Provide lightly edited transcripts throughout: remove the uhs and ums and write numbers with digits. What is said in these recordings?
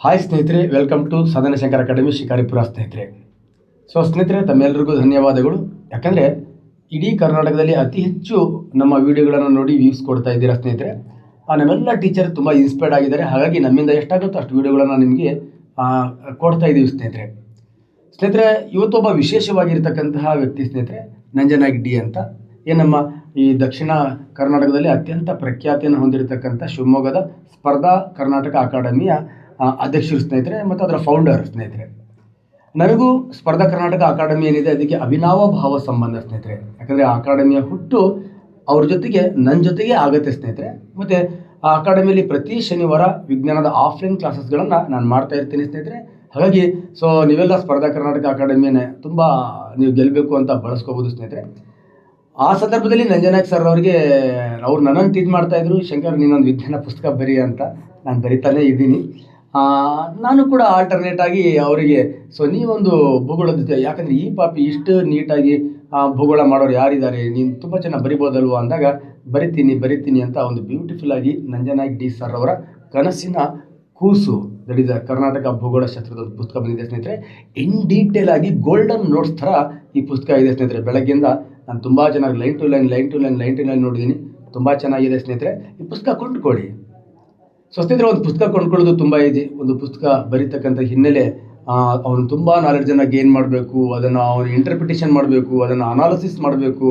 Hi ಸ್ನೇಹಿತರೆ, welcome to ಸಾಧನ Shankar academy Shikaripura. ಸ್ನೇಹಿತರೆ, ಸ್ನೇಹಿತರೆ ತಮ್ಮೆಲ್ಲರಿಗೂ ಧನ್ಯವಾದಗಳು. ಯಾಕಂದರೆ ಇಡೀ ಕರ್ನಾಟಕದಲ್ಲಿ ಅತಿ ಹೆಚ್ಚು ನಮ್ಮ ವಿಡಿಯೋಗಳನ್ನು ನೋಡಿ ವ್ಯೂಸ್ ಕೊಡ್ತಾ ಇದ್ದೀರಾ ಸ್ನೇಹಿತರೆ. ನಮ್ಮೆಲ್ಲ ಟೀಚರ್ ತುಂಬ ಇನ್ಸ್ಪೈರ್ಡ್ ಆಗಿದ್ದಾರೆ. ಹಾಗಾಗಿ ನಮ್ಮಿಂದ ಎಷ್ಟಾಗುತ್ತೋ ಅಷ್ಟು ವಿಡಿಯೋಗಳನ್ನು ನಿಮಗೆ ಕೊಡ್ತಾ ಇದ್ದೀವಿ ಸ್ನೇಹಿತರೆ. ಇವತ್ತೊಬ್ಬ ವಿಶೇಷವಾಗಿರ್ತಕ್ಕಂತಹ ವ್ಯಕ್ತಿ ಸ್ನೇಹಿತರೆ, ನಂಜನಾಯಕ್ ಡಿ ಅಂತ. ನಮ್ಮ ಈ ದಕ್ಷಿಣ ಕರ್ನಾಟಕದಲ್ಲಿ ಅತ್ಯಂತ ಪ್ರಖ್ಯಾತಿಯನ್ನು ಹೊಂದಿರತಕ್ಕಂಥ ಶಿವಮೊಗ್ಗದ ಸ್ಪರ್ಧಾ ಕರ್ನಾಟಕ ಅಕಾಡೆಮಿಯ ಅಧ್ಯಕ್ಷರು ಸ್ನೇಹಿತರೆ, ಮತ್ತು ಅದರ ಫೌಂಡರ್ ಸ್ನೇಹಿತರೆ. ನನಗೂ ಸ್ಪರ್ಧಾ ಕರ್ನಾಟಕ ಅಕಾಡೆಮಿ ಏನಿದೆ ಅದಕ್ಕೆ ಅವಿನಾವ ಭಾವ ಸಂಬಂಧ ಸ್ನೇಹಿತರೆ. ಯಾಕಂದರೆ ಆ ಅಕಾಡೆಮಿಯ ಹುಟ್ಟು ಅವ್ರ ಜೊತೆಗೆ ನನ್ನ ಜೊತೆಗೆ ಆಗುತ್ತೆ ಸ್ನೇಹಿತರೆ. ಮತ್ತು ಆ ಅಕಾಡೆಮಿಯಲ್ಲಿ ಪ್ರತಿ ಶನಿವಾರ ವಿಜ್ಞಾನದ ಆಫ್ಲೈನ್ ಕ್ಲಾಸಸ್ಗಳನ್ನು ನಾನು ಮಾಡ್ತಾ ಇರ್ತೀನಿ ಸ್ನೇಹಿತರೆ. ಹಾಗಾಗಿ ನೀವೆಲ್ಲ ಸ್ಪರ್ಧಾ ಕರ್ನಾಟಕ ಅಕಾಡೆಮಿಯನ್ನೇ ತುಂಬ ನೀವು ಗೆಲ್ಲಬೇಕು ಅಂತ ಬಳಸ್ಕೋಬೋದು ಸ್ನೇಹಿತರೆ. ಆ ಸಂದರ್ಭದಲ್ಲಿ ನಂಜನಾಯಕ್ ಸರ್ ಅವರಿಗೆ ಅವ್ರು ನನ್ನನ್ನು ಟೀಚ್ ಮಾಡ್ತಾಯಿದ್ರು, ಶಂಕರ್ ನೀನೊಂದು ವಿಜ್ಞಾನ ಪುಸ್ತಕ ಬರೀ ಅಂತ. ನಾನು ಬರಿತಾನೇ ಇದ್ದೀನಿ. ನಾನು ಕೂಡ ಆಲ್ಟರ್ನೇಟ್ ಆಗಿ ಅವರಿಗೆ ನೀವೊಂದು ಭೂಗೋಳದ ಜೊತೆ, ಯಾಕಂದರೆ ಈ ಪಾಪಿ ಇಷ್ಟು ನೀಟಾಗಿ ಭೂಗೋಳ ಮಾಡೋರು ಯಾರಿದ್ದಾರೆ, ನೀನು ತುಂಬ ಚೆನ್ನಾಗಿ ಬರಿಬೋದಲ್ವ ಅಂದಾಗ ಬರಿತೀನಿ ಅಂತ ಒಂದು ಬ್ಯೂಟಿಫುಲ್ ಆಗಿ ನಂಜನಾಯಕ್ ಡಿ ಸರ್ ಅವರ ಕನಸಿನ ಕೂಸು, ದಟ್ ಈಸ್ ಕರ್ನಾಟಕ ಭೂಗೋಳ ಶಾಸ್ತ್ರದ ಪುಸ್ತಕ ಬಂದಿದೆ ಸ್ನೇಹಿತರೆ. ಇನ್ ಡೀಟೇಲ್ ಆಗಿ ಗೋಲ್ಡನ್ ನೋಟ್ಸ್ ಥರ ಈ ಪುಸ್ತಕ ಇದೆ ಸ್ನೇಹಿತರೆ. ಬೆಳಗ್ಗೆಯಿಂದ ನಾನು ತುಂಬ ಚೆನ್ನಾಗಿ ಲೈನ್ ಟು ಲೈನ್ ನೋಡಿದ್ದೀನಿ. ತುಂಬ ಚೆನ್ನಾಗಿದೆ ಸ್ನೇಹಿತರೆ. ಈ ಪುಸ್ತಕ ಕೊಂಡ್ಕೊಳ್ಳಿ. ಸ್ನೇಹಿತರೆ, ಒಂದು ಪುಸ್ತಕ ಕೊಂಡ್ಕೊಳ್ಳೋದು ತುಂಬ ಈಜಿ. ಒಂದು ಪುಸ್ತಕ ಬರೀತಕ್ಕಂಥ ಹಿನ್ನೆಲೆ ಅವನು ತುಂಬ ನಾಲೆಡ್ಜನ್ನು ಗೇನ್ ಮಾಡಬೇಕು, ಅದನ್ನು ಅವನು ಇಂಟರ್ಪ್ರಿಟೇಷನ್ ಮಾಡಬೇಕು, ಅದನ್ನು ಅನಾಲಿಸಿಸ್ ಮಾಡಬೇಕು.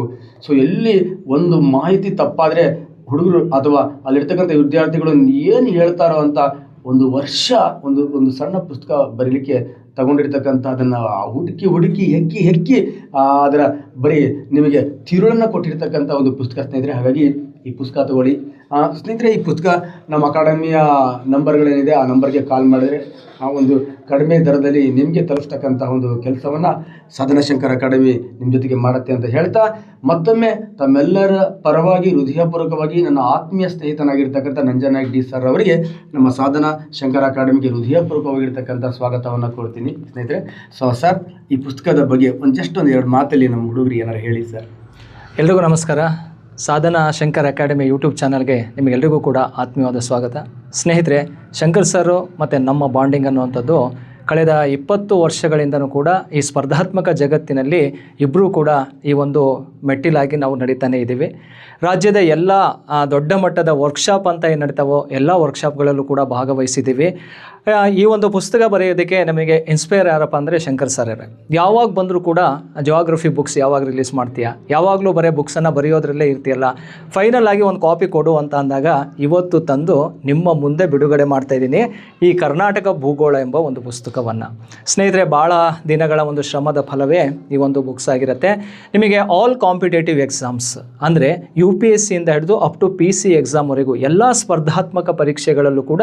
ಎಲ್ಲಿ ಒಂದು ಮಾಹಿತಿ ತಪ್ಪಾದರೆ ಹುಡುಗರು ಅಥವಾ ಅಲ್ಲಿರ್ತಕ್ಕಂಥ ವಿದ್ಯಾರ್ಥಿಗಳು ಏನು ಹೇಳ್ತಾರೋ ಅಂತ ಒಂದು ವರ್ಷ ಒಂದು ಸಣ್ಣ ಪುಸ್ತಕ ಬರೀಲಿಕ್ಕೆ ತಗೊಂಡಿರ್ತಕ್ಕಂಥ ಅದನ್ನು ಹುಡುಕಿ ಹೆಕ್ಕಿ ಅದರ ಬರೀ ನಿಮಗೆ ತಿರುಳನ್ನು ಕೊಟ್ಟಿರ್ತಕ್ಕಂಥ ಒಂದು ಪುಸ್ತಕ ಸ್ನೇಹಿತರೆ. ಹಾಗಾಗಿ ಈ ಪುಸ್ತಕ ತಗೊಳ್ಳಿ ಸ್ನೇಹಿತರೆ. ಈ ಪುಸ್ತಕ ನಮ್ಮ ಅಕಾಡೆಮಿಯ ನಂಬರ್ಗಳೇನಿದೆ ಆ ನಂಬರ್ಗೆ ಕಾಲ್ ಮಾಡಿದರೆ ಒಂದು ಕಡಿಮೆ ದರದಲ್ಲಿ ನಿಮಗೆ ತಲುಪಿಸ್ತಕ್ಕಂಥ ಒಂದು ಕೆಲಸವನ್ನು ಸಾಧನ ಶಂಕರ್ ಅಕಾಡೆಮಿ ನಿಮ್ಮ ಜೊತೆಗೆ ಮಾಡುತ್ತೆ ಅಂತ ಹೇಳ್ತಾ, ಮತ್ತೊಮ್ಮೆ ತಮ್ಮೆಲ್ಲರ ಪರವಾಗಿ ಹೃದಯಪೂರ್ವಕವಾಗಿ ನನ್ನ ಆತ್ಮೀಯ ಸ್ನೇಹಿತನಾಗಿರ್ತಕ್ಕಂಥ ನಂಜನಾಯಕ್ ಡಿ ಸರ್ ಅವರಿಗೆ ನಮ್ಮ ಸಾಧನ ಶಂಕರ್ ಅಕಾಡೆಮಿಗೆ ಹೃದಯಪೂರ್ವಕವಾಗಿರ್ತಕ್ಕಂಥ ಸ್ವಾಗತವನ್ನು ಕೊಡ್ತೀನಿ ಸ್ನೇಹಿತರೆ. ಸರ್, ಈ ಪುಸ್ತಕದ ಬಗ್ಗೆ ಒಂದು ಎರಡು ಮಾತಲ್ಲಿ ನಮ್ಮ ಹುಡುಗರಿಗೆ ಏನಾರು ಹೇಳಿ ಸರ್. ಎಲ್ರಿಗೂ ನಮಸ್ಕಾರ. ಸಾಧನ ಶಂಕರ್ ಅಕಾಡೆಮಿ ಯೂಟ್ಯೂಬ್ ಚಾನಲ್ಗೆ ನಿಮಗೆಲ್ಲರಿಗೂ ಕೂಡ ಆತ್ಮೀಯವಾದ ಸ್ವಾಗತ. ಸ್ನೇಹಿತರೆ, ಶಂಕರ್ ಸರು ಮತ್ತು ನಮ್ಮ ಬಾಂಡಿಂಗ್ ಅನ್ನುವಂಥದ್ದು ಕಳೆದ 20 ವರ್ಷಗಳಿಂದನೂ ಕೂಡ ಈ ಸ್ಪರ್ಧಾತ್ಮಕ ಜಗತ್ತಿನಲ್ಲಿ ಇಬ್ಬರೂ ಕೂಡ ಈ ಒಂದು ಮೆಟ್ಟಿಲಾಗಿ ನಾವು ನಡೀತಾನೆ ಇದ್ದೀವಿ. ರಾಜ್ಯದ ಎಲ್ಲ ದೊಡ್ಡ ಮಟ್ಟದ ವರ್ಕ್ಶಾಪ್ ಅಂತ ಏನು ನಡೀತಾವೋ ಎಲ್ಲ ವರ್ಕ್ಶಾಪ್ಗಳಲ್ಲೂ ಕೂಡ ಭಾಗವಹಿಸಿದ್ದೀವಿ. ಈ ಒಂದು ಪುಸ್ತಕ ಬರೆಯೋದಕ್ಕೆ ನಮಗೆ ಇನ್ಸ್ಪೈರ್ ಯಾರಪ್ಪ ಅಂದರೆ ಶಂಕರ್ ಸರ್. ಯಾವಾಗ ಬಂದರೂ ಕೂಡ ಜಿಯೋಗ್ರಫಿ ಬುಕ್ಸ್ ಯಾವಾಗ ರಿಲೀಸ್ ಮಾಡ್ತೀಯಾ, ಯಾವಾಗಲೂ ಬರೀ ಬುಕ್ಸನ್ನು ಬರೆಯೋದ್ರಲ್ಲೇ ಇರ್ತೀಯಲ್ಲ, ಫೈನಲ್ ಆಗಿ ಒಂದು ಕಾಪಿ ಕೊಡು ಅಂತ ಅಂದಾಗ ಇವತ್ತು ತಂದು ನಿಮ್ಮ ಮುಂದೆ ಬಿಡುಗಡೆ ಮಾಡ್ತಾಯಿದ್ದೀನಿ ಈ ಕರ್ನಾಟಕ ಭೂಗೋಳ ಎಂಬ ಒಂದು ಪುಸ್ತಕವನ್ನು. ಸ್ನೇಹಿತರೆ, ಭಾಳ ದಿನಗಳ ಒಂದು ಶ್ರಮದ ಫಲವೇ ಈ ಒಂದು ಬುಕ್ಸ್ ಆಗಿರುತ್ತೆ. ನಿಮಗೆ ಆಲ್ ಕಾಂಪಿಟೇಟಿವ್ ಎಕ್ಸಾಮ್ಸ್ ಅಂದರೆ UPSC ಇಂದ ಹಿಡಿದು ಅಪ್ ಟು PC ಎಕ್ಸಾಮ್ವರೆಗೂ ಎಲ್ಲ ಸ್ಪರ್ಧಾತ್ಮಕ ಪರೀಕ್ಷೆಗಳಲ್ಲೂ ಕೂಡ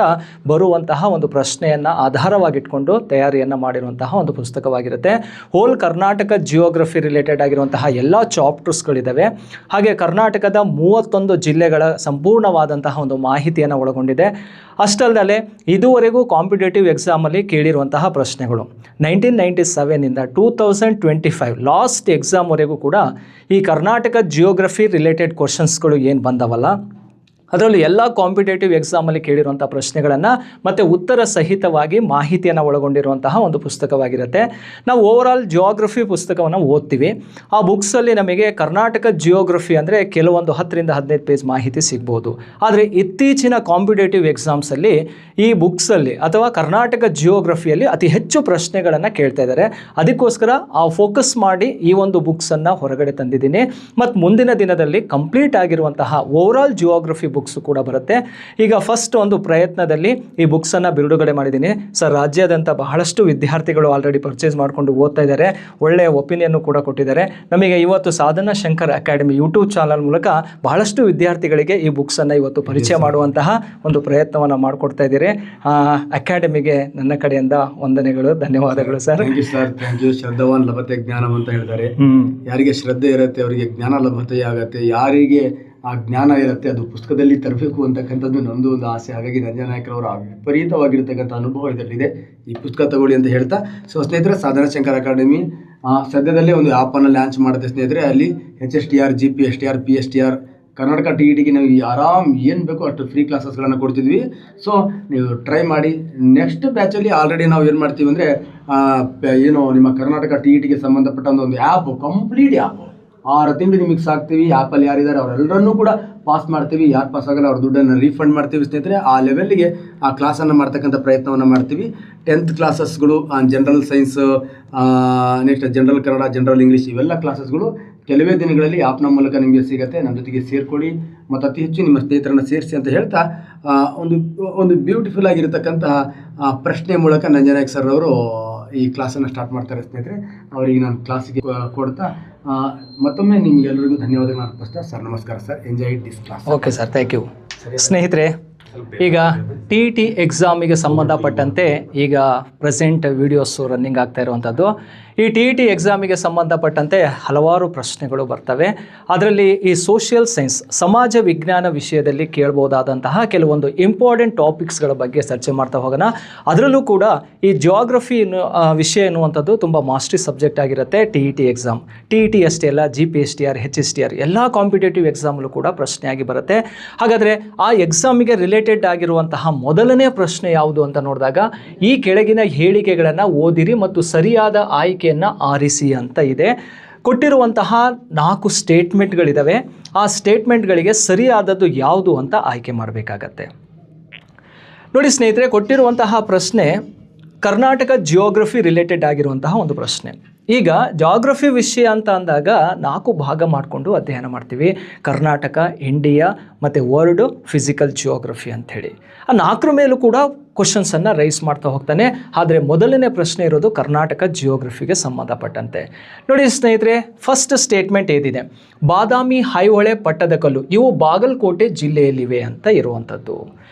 ಬರುವಂತಹ ಒಂದು ಪ್ರಶ್ನೆಯನ್ನು ಆಧಾರವಾಗಿಟ್ಕೊಂಡು ತಯಾರಿಯನ್ನು ಮಾಡಿರುವಂತಹ ಒಂದು ಪುಸ್ತಕವಾಗಿರುತ್ತೆ. ಹೋಲ್ ಕರ್ನಾಟಕ ಜಿಯೋಗ್ರಫಿ ರಿಲೇಟೆಡ್ ಆಗಿರುವಂತಹ ಎಲ್ಲ ಚಾಪ್ಟರ್ಸ್ಗಳಿದ್ದಾವೆ. ಹಾಗೆ ಕರ್ನಾಟಕದ 31 ಜಿಲ್ಲೆಗಳ ಸಂಪೂರ್ಣವಾದಂತಹ ಒಂದು ಮಾಹಿತಿಯನ್ನು ಒಳಗೊಂಡಿದೆ. ಅಷ್ಟಲ್ಲದೆ ಇದುವರೆಗೂ ಕಾಂಪಿಟೇಟಿವ್ ಎಕ್ಸಾಮಲ್ಲಿ ಕೇಳಿರುವಂತಹ ಪ್ರಶ್ನೆಗಳು 1997 ಇಂದ 2025 ಲಾಸ್ಟ್ ಎಕ್ಸಾಮ್ವರೆಗೂ ಕೂಡ ಈ ಕರ್ನಾಟಕ ಜಿಯೋಗ್ರಫಿ ರಿಲೇಟೆಡ್ ಕ್ವಶನ್ಸ್ಗಳು ಏನು ಬಂದವಲ್ಲ, ಅದರಲ್ಲಿ ಎಲ್ಲ ಕಾಂಪಿಟೇಟಿವ್ ಎಕ್ಸಾಮಲ್ಲಿ ಕೇಳಿರುವಂಥ ಪ್ರಶ್ನೆಗಳನ್ನು ಮತ್ತು ಉತ್ತರ ಸಹಿತವಾಗಿ ಮಾಹಿತಿಯನ್ನು ಒಳಗೊಂಡಿರುವಂತಹ ಒಂದು ಪುಸ್ತಕವಾಗಿರುತ್ತೆ. ನಾವು ಓವರಾಲ್ ಜಿಯೋಗ್ರಫಿ ಪುಸ್ತಕವನ್ನು ಓದ್ತೀವಿ. ಆ ಬುಕ್ಸಲ್ಲಿ ನಮಗೆ ಕರ್ನಾಟಕ ಜಿಯೋಗ್ರಫಿ ಅಂದರೆ ಕೆಲವೊಂದು 10 ರಿಂದ 15 ಪೇಜ್ ಮಾಹಿತಿ ಸಿಗ್ಬೋದು. ಆದರೆ ಇತ್ತೀಚಿನ ಕಾಂಪಿಟೇಟಿವ್ ಎಕ್ಸಾಮ್ಸಲ್ಲಿ ಈ ಬುಕ್ಸಲ್ಲಿ ಅಥವಾ ಕರ್ನಾಟಕ ಜಿಯೋಗ್ರಫಿಯಲ್ಲಿ ಅತಿ ಹೆಚ್ಚು ಪ್ರಶ್ನೆಗಳನ್ನು ಕೇಳ್ತಾ ಇದ್ದಾರೆ. ಅದಕ್ಕೋಸ್ಕರ ಆ ಫೋಕಸ್ ಮಾಡಿ ಈ ಒಂದು ಬುಕ್ಸನ್ನು ಹೊರಗಡೆ ತಂದಿದ್ದೀನಿ. ಮತ್ತು ಮುಂದಿನ ದಿನದಲ್ಲಿ ಕಂಪ್ಲೀಟ್ ಆಗಿರುವಂತಹ ಓವರಾಲ್ ಜಿಯೋಗ್ರಫಿ ಬುಕ್ಸ್ ಕೂಡ ಬರುತ್ತೆ. ಈಗ ಫಸ್ಟ್ ಒಂದು ಪ್ರಯತ್ನದಲ್ಲಿ ಈ ಬುಕ್ಸನ್ನು ಬಿಡುಗಡೆ ಮಾಡಿದ್ದೀನಿ ಸರ್. ರಾಜ್ಯಾದ್ಯಂತ ಬಹಳಷ್ಟು ವಿದ್ಯಾರ್ಥಿಗಳು ಆಲ್ರೆಡಿ ಪರ್ಚೇಸ್ ಮಾಡಿಕೊಂಡು ಓದ್ತಾ ಇದ್ದಾರೆ, ಒಳ್ಳೆಯ ಒಪಿನಿಯನ್ನು ಕೂಡ ಕೊಟ್ಟಿದ್ದಾರೆ. ನಮಗೆ ಇವತ್ತು ಸಾಧನ ಶಂಕರ್ ಅಕಾಡೆಮಿ ಯೂಟ್ಯೂಬ್ ಚಾನಲ್ ಮೂಲಕ ಬಹಳಷ್ಟು ವಿದ್ಯಾರ್ಥಿಗಳಿಗೆ ಈ ಬುಕ್ಸನ್ನು ಇವತ್ತು ಪರಿಚಯ ಮಾಡುವಂತಹ ಒಂದು ಪ್ರಯತ್ನವನ್ನು ಮಾಡಿಕೊಡ್ತಾ ಇದ್ದೀರಿ. ಅಕಾಡೆಮಿಗೆ ನನ್ನ ಕಡೆಯಿಂದ ವಂದನೆಗಳು, ಧನ್ಯವಾದಗಳು ಸರ್. Thank you. ಶ್ರದ್ಧಾವಾನ್ ಲಭತೆ ಜ್ಞಾನಂ ಅಂತ ಹೇಳ್ತಾರೆ. ಯಾರಿಗೆ ಶ್ರದ್ಧೆ ಇರುತ್ತೆ ಅವರಿಗೆ ಜ್ಞಾನ ಲಭತೆ ಆಗುತ್ತೆ. ಯಾರಿಗೆ ಆ ಜ್ಞಾನ ಇರುತ್ತೆ ಅದು ಪುಸ್ತಕದಲ್ಲಿ ತರಬೇಕು ಅಂತಕ್ಕಂಥದ್ದು ನಮ್ಮದು ಒಂದು ಆಸೆ. ಹಾಗಾಗಿ ನಂಜನಾಯಕರವರ ವಿಪರೀತವಾಗಿರ್ತಕ್ಕಂಥ ಅನುಭವ ಇದರಲ್ಲಿದೆ. ಈ ಪುಸ್ತಕ ತಗೊಳ್ಳಿ ಅಂತ ಹೇಳ್ತಾ, ಸ್ನೇಹಿತರೆ, ಸಾಧನ ಶಂಕರ್ ಅಕಾಡೆಮಿ ಸದ್ಯದಲ್ಲೇ ಒಂದು ಆ್ಯಪನ್ನು ಲಾಂಚ್ ಮಾಡುತ್ತೆ ಸ್ನೇಹಿತರೆ. ಅಲ್ಲಿ HSTR, GPSTR, PSTR Karnataka T E ಟಿಗೆ ನಾವು ಆರಾಮ್ ಏನು ಬೇಕೋ ಅಷ್ಟು ಫ್ರೀ ಕ್ಲಾಸಸ್ಗಳನ್ನು ಕೊಡ್ತಿದ್ವಿ. ಸೊ ನೀವು ಟ್ರೈ ಮಾಡಿ. ನೆಕ್ಸ್ಟ್ ಬ್ಯಾಚಲ್ಲಿ ಆಲ್ರೆಡಿ ನಾವು ಏನು ಮಾಡ್ತೀವಿ ಅಂದರೆ ಏನು ನಿಮ್ಮ ಕರ್ನಾಟಕ ಟಿ ಇ ಟಿಗೆ ಸಂಬಂಧಪಟ್ಟ ಒಂದು ಆ್ಯಪ್, ಕಂಪ್ಲೀಟ್ ಆ್ಯಪ್ 6 ತಿಂಗಳು ನಿಮಗೆ ಸಾಕ್ತೀವಿ. ಆ್ಯಪಲ್ಲಿ ಯಾರಿದ್ದಾರೆ ಅವರೆಲ್ಲರನ್ನೂ ಕೂಡ ಪಾಸ್ ಮಾಡ್ತೀವಿ. ಯಾರು ಪಾಸ್ ಆಗಲ್ಲ ಅವ್ರ ದುಡ್ಡನ್ನು ರೀಫಂಡ್ ಮಾಡ್ತೀವಿ ಸ್ನೇಹಿತರೆ. ಆ ಲೆವೆಲ್ಗೆ ಆ ಕ್ಲಾಸನ್ನು ಮಾಡ್ತಕ್ಕಂಥ ಪ್ರಯತ್ನವನ್ನು ಮಾಡ್ತೀವಿ. 10th ಕ್ಲಾಸಸ್ಗಳು general science, next general Kannada, general English, ಇವೆಲ್ಲ ಕ್ಲಾಸಸ್ಗಳು ಕೆಲವೇ ದಿನಗಳಲ್ಲಿ ಆ್ಯಪ್ನ ಮೂಲಕ ನಿಮಗೆ ಸಿಗುತ್ತೆ. ನಮ್ಮ ಜೊತೆಗೆ ಸೇರಿಕೊಳ್ಳಿ ಮತ್ತು ಅತಿ ಹೆಚ್ಚು ನಿಮ್ಮ ಸ್ನೇಹಿತರನ್ನು ಸೇರಿಸಿ ಅಂತ ಹೇಳ್ತಾ ಒಂದು ಬ್ಯೂಟಿಫುಲ್ ಆಗಿರತಕ್ಕಂತಹ ಪ್ರಶ್ನೆ ಮೂಲಕ ನಂಜನಾಯಕ್ ಸರ್ ಅವರು ಈ ಕ್ಲಾಸನ್ನು ಸ್ಟಾರ್ಟ್ ಮಾಡ್ತಾರೆ ಸ್ನೇಹಿತರೆ. ಅವರಿಗೆ ನಾನು ಕ್ಲಾಸಿಗೆ ಕೊಡ್ತಾ ಮತ್ತೊಮ್ಮೆ ನಿಮಗೆಲ್ಲರಿಗೂ ಧನ್ಯವಾದಗಳು ಅರ್ಪಿಸ್ತಾ ಸರ್, ನಮಸ್ಕಾರ sir, enjoy this class. Okay sir, thank you. ಸ್ನೇಹಿತರೆ, ಈಗ ಟಿ ಇ ಟಿ ಎಕ್ಸಾಮಿಗೆ ಸಂಬಂಧಪಟ್ಟಂತೆ ಈಗ ಪ್ರೆಸೆಂಟ್ ವಿಡಿಯೋಸು ರನ್ನಿಂಗ್ ಆಗ್ತಾ ಇರುವಂಥದ್ದು. ಈ ಟಿ ಇ ಟಿ ಎಕ್ಸಾಮಿಗೆ ಸಂಬಂಧಪಟ್ಟಂತೆ ಹಲವಾರು ಪ್ರಶ್ನೆಗಳು ಬರ್ತವೆ. ಅದರಲ್ಲಿ ಈ ಸೋಷಿಯಲ್ ಸೈನ್ಸ್, ಸಮಾಜ ವಿಜ್ಞಾನ ವಿಷಯದಲ್ಲಿ ಕೇಳ್ಬೋದಾದಂತಹ ಕೆಲವೊಂದು ಇಂಪಾರ್ಟೆಂಟ್ ಟಾಪಿಕ್ಸ್ಗಳ ಬಗ್ಗೆ ಚರ್ಚೆ ಮಾಡ್ತಾ ಹೋಗೋಣ. ಅದರಲ್ಲೂ ಕೂಡ ಈ ಜಿಯೋಗ್ರಫಿ ವಿಷಯ ಎನ್ನುವಂಥದ್ದು ತುಂಬ ಮಾಸ್ಟ್ರಿ ಸಬ್ಜೆಕ್ಟ್ ಆಗಿರುತ್ತೆ. T E T exam, T E T ಅಷ್ಟೇ ಅಲ್ಲ, GPSTR, HSTR ಎಲ್ಲ ಕಾಂಪಿಟೇಟಿವ್ ಎಕ್ಸಾಮಲ್ಲೂ ಕೂಡ ಪ್ರಶ್ನೆಯಾಗಿ ಬರುತ್ತೆ. ಹಾಗಾದರೆ ಆ ಎಕ್ಸಾಮಿಗೆ ರಿಲೇಟೆಡ್ ಆಗಿರುವಂತಹ ಮೊದಲನೇ ಪ್ರಶ್ನೆ ಯಾವುದು ಅಂತ ನೋಡಿದಾಗ, ಈ ಕೆಳಗಿನ ಹೇಳಿಕೆಗಳನ್ನು ಓದಿರಿ ಮತ್ತು ಸರಿಯಾದ ಆಯ್ಕೆಯನ್ನು ಆರಿಸಿ ಅಂತ ಇದೆ. ಕೊಟ್ಟಿರುವಂತಹ 4 ಸ್ಟೇಟ್ಮೆಂಟ್ಗಳಿದ್ದಾವೆ. ಆ ಸ್ಟೇಟ್ಮೆಂಟ್ಗಳಿಗೆ ಸರಿಯಾದದ್ದು ಯಾವುದು ಅಂತ ಆಯ್ಕೆ ಮಾಡಬೇಕಾಗತ್ತೆ. ನೋಡಿ ಸ್ನೇಹಿತರೆ, ಕೊಟ್ಟಿರುವಂತಹ ಪ್ರಶ್ನೆ ಕರ್ನಾಟಕ ಜಿಯೋಗ್ರಫಿ ರಿಲೇಟೆಡ್ ಆಗಿರುವಂತಹ ಒಂದು ಪ್ರಶ್ನೆ. ಈಗ ಜಾಗ್ರಫಿ ವಿಷಯ ಅಂತ ಅಂದಾಗ 4 ಭಾಗ ಮಾಡಿಕೊಂಡು ಅಧ್ಯಯನ ಮಾಡ್ತೀವಿ. ಕರ್ನಾಟಕ, ಇಂಡಿಯಾ ಮತ್ತು ವರ್ಲ್ಡ್, ಫಿಸಿಕಲ್ ಜಿಯೋಗ್ರಫಿ ಅಂಥೇಳಿ. ಆ 4 ಮೇಲೂ ಕೂಡ ಕ್ವಶನ್ಸನ್ನು ರೈಸ್ ಮಾಡ್ತಾ ಹೋಗ್ತಾನೆ. ಆದರೆ ಮೊದಲನೇ ಪ್ರಶ್ನೆ ಇರೋದು ಕರ್ನಾಟಕ ಜಿಯೋಗ್ರಫಿಗೆ ಸಂಬಂಧಪಟ್ಟಂತೆ. ನೋಡಿ ಸ್ನೇಹಿತರೆ, ಫಸ್ಟ್ ಸ್ಟೇಟ್ಮೆಂಟ್ ಏನಿದೆ, ಬಾದಾಮಿ, ಐಹೊಳೆ, ಪಟ್ಟದಕಲ್ಲು ಇವು ಬಾಗಲಕೋಟೆ ಜಿಲ್ಲೆಯಲ್ಲಿವೆ ಅಂತ ಇರುವಂಥದ್ದು.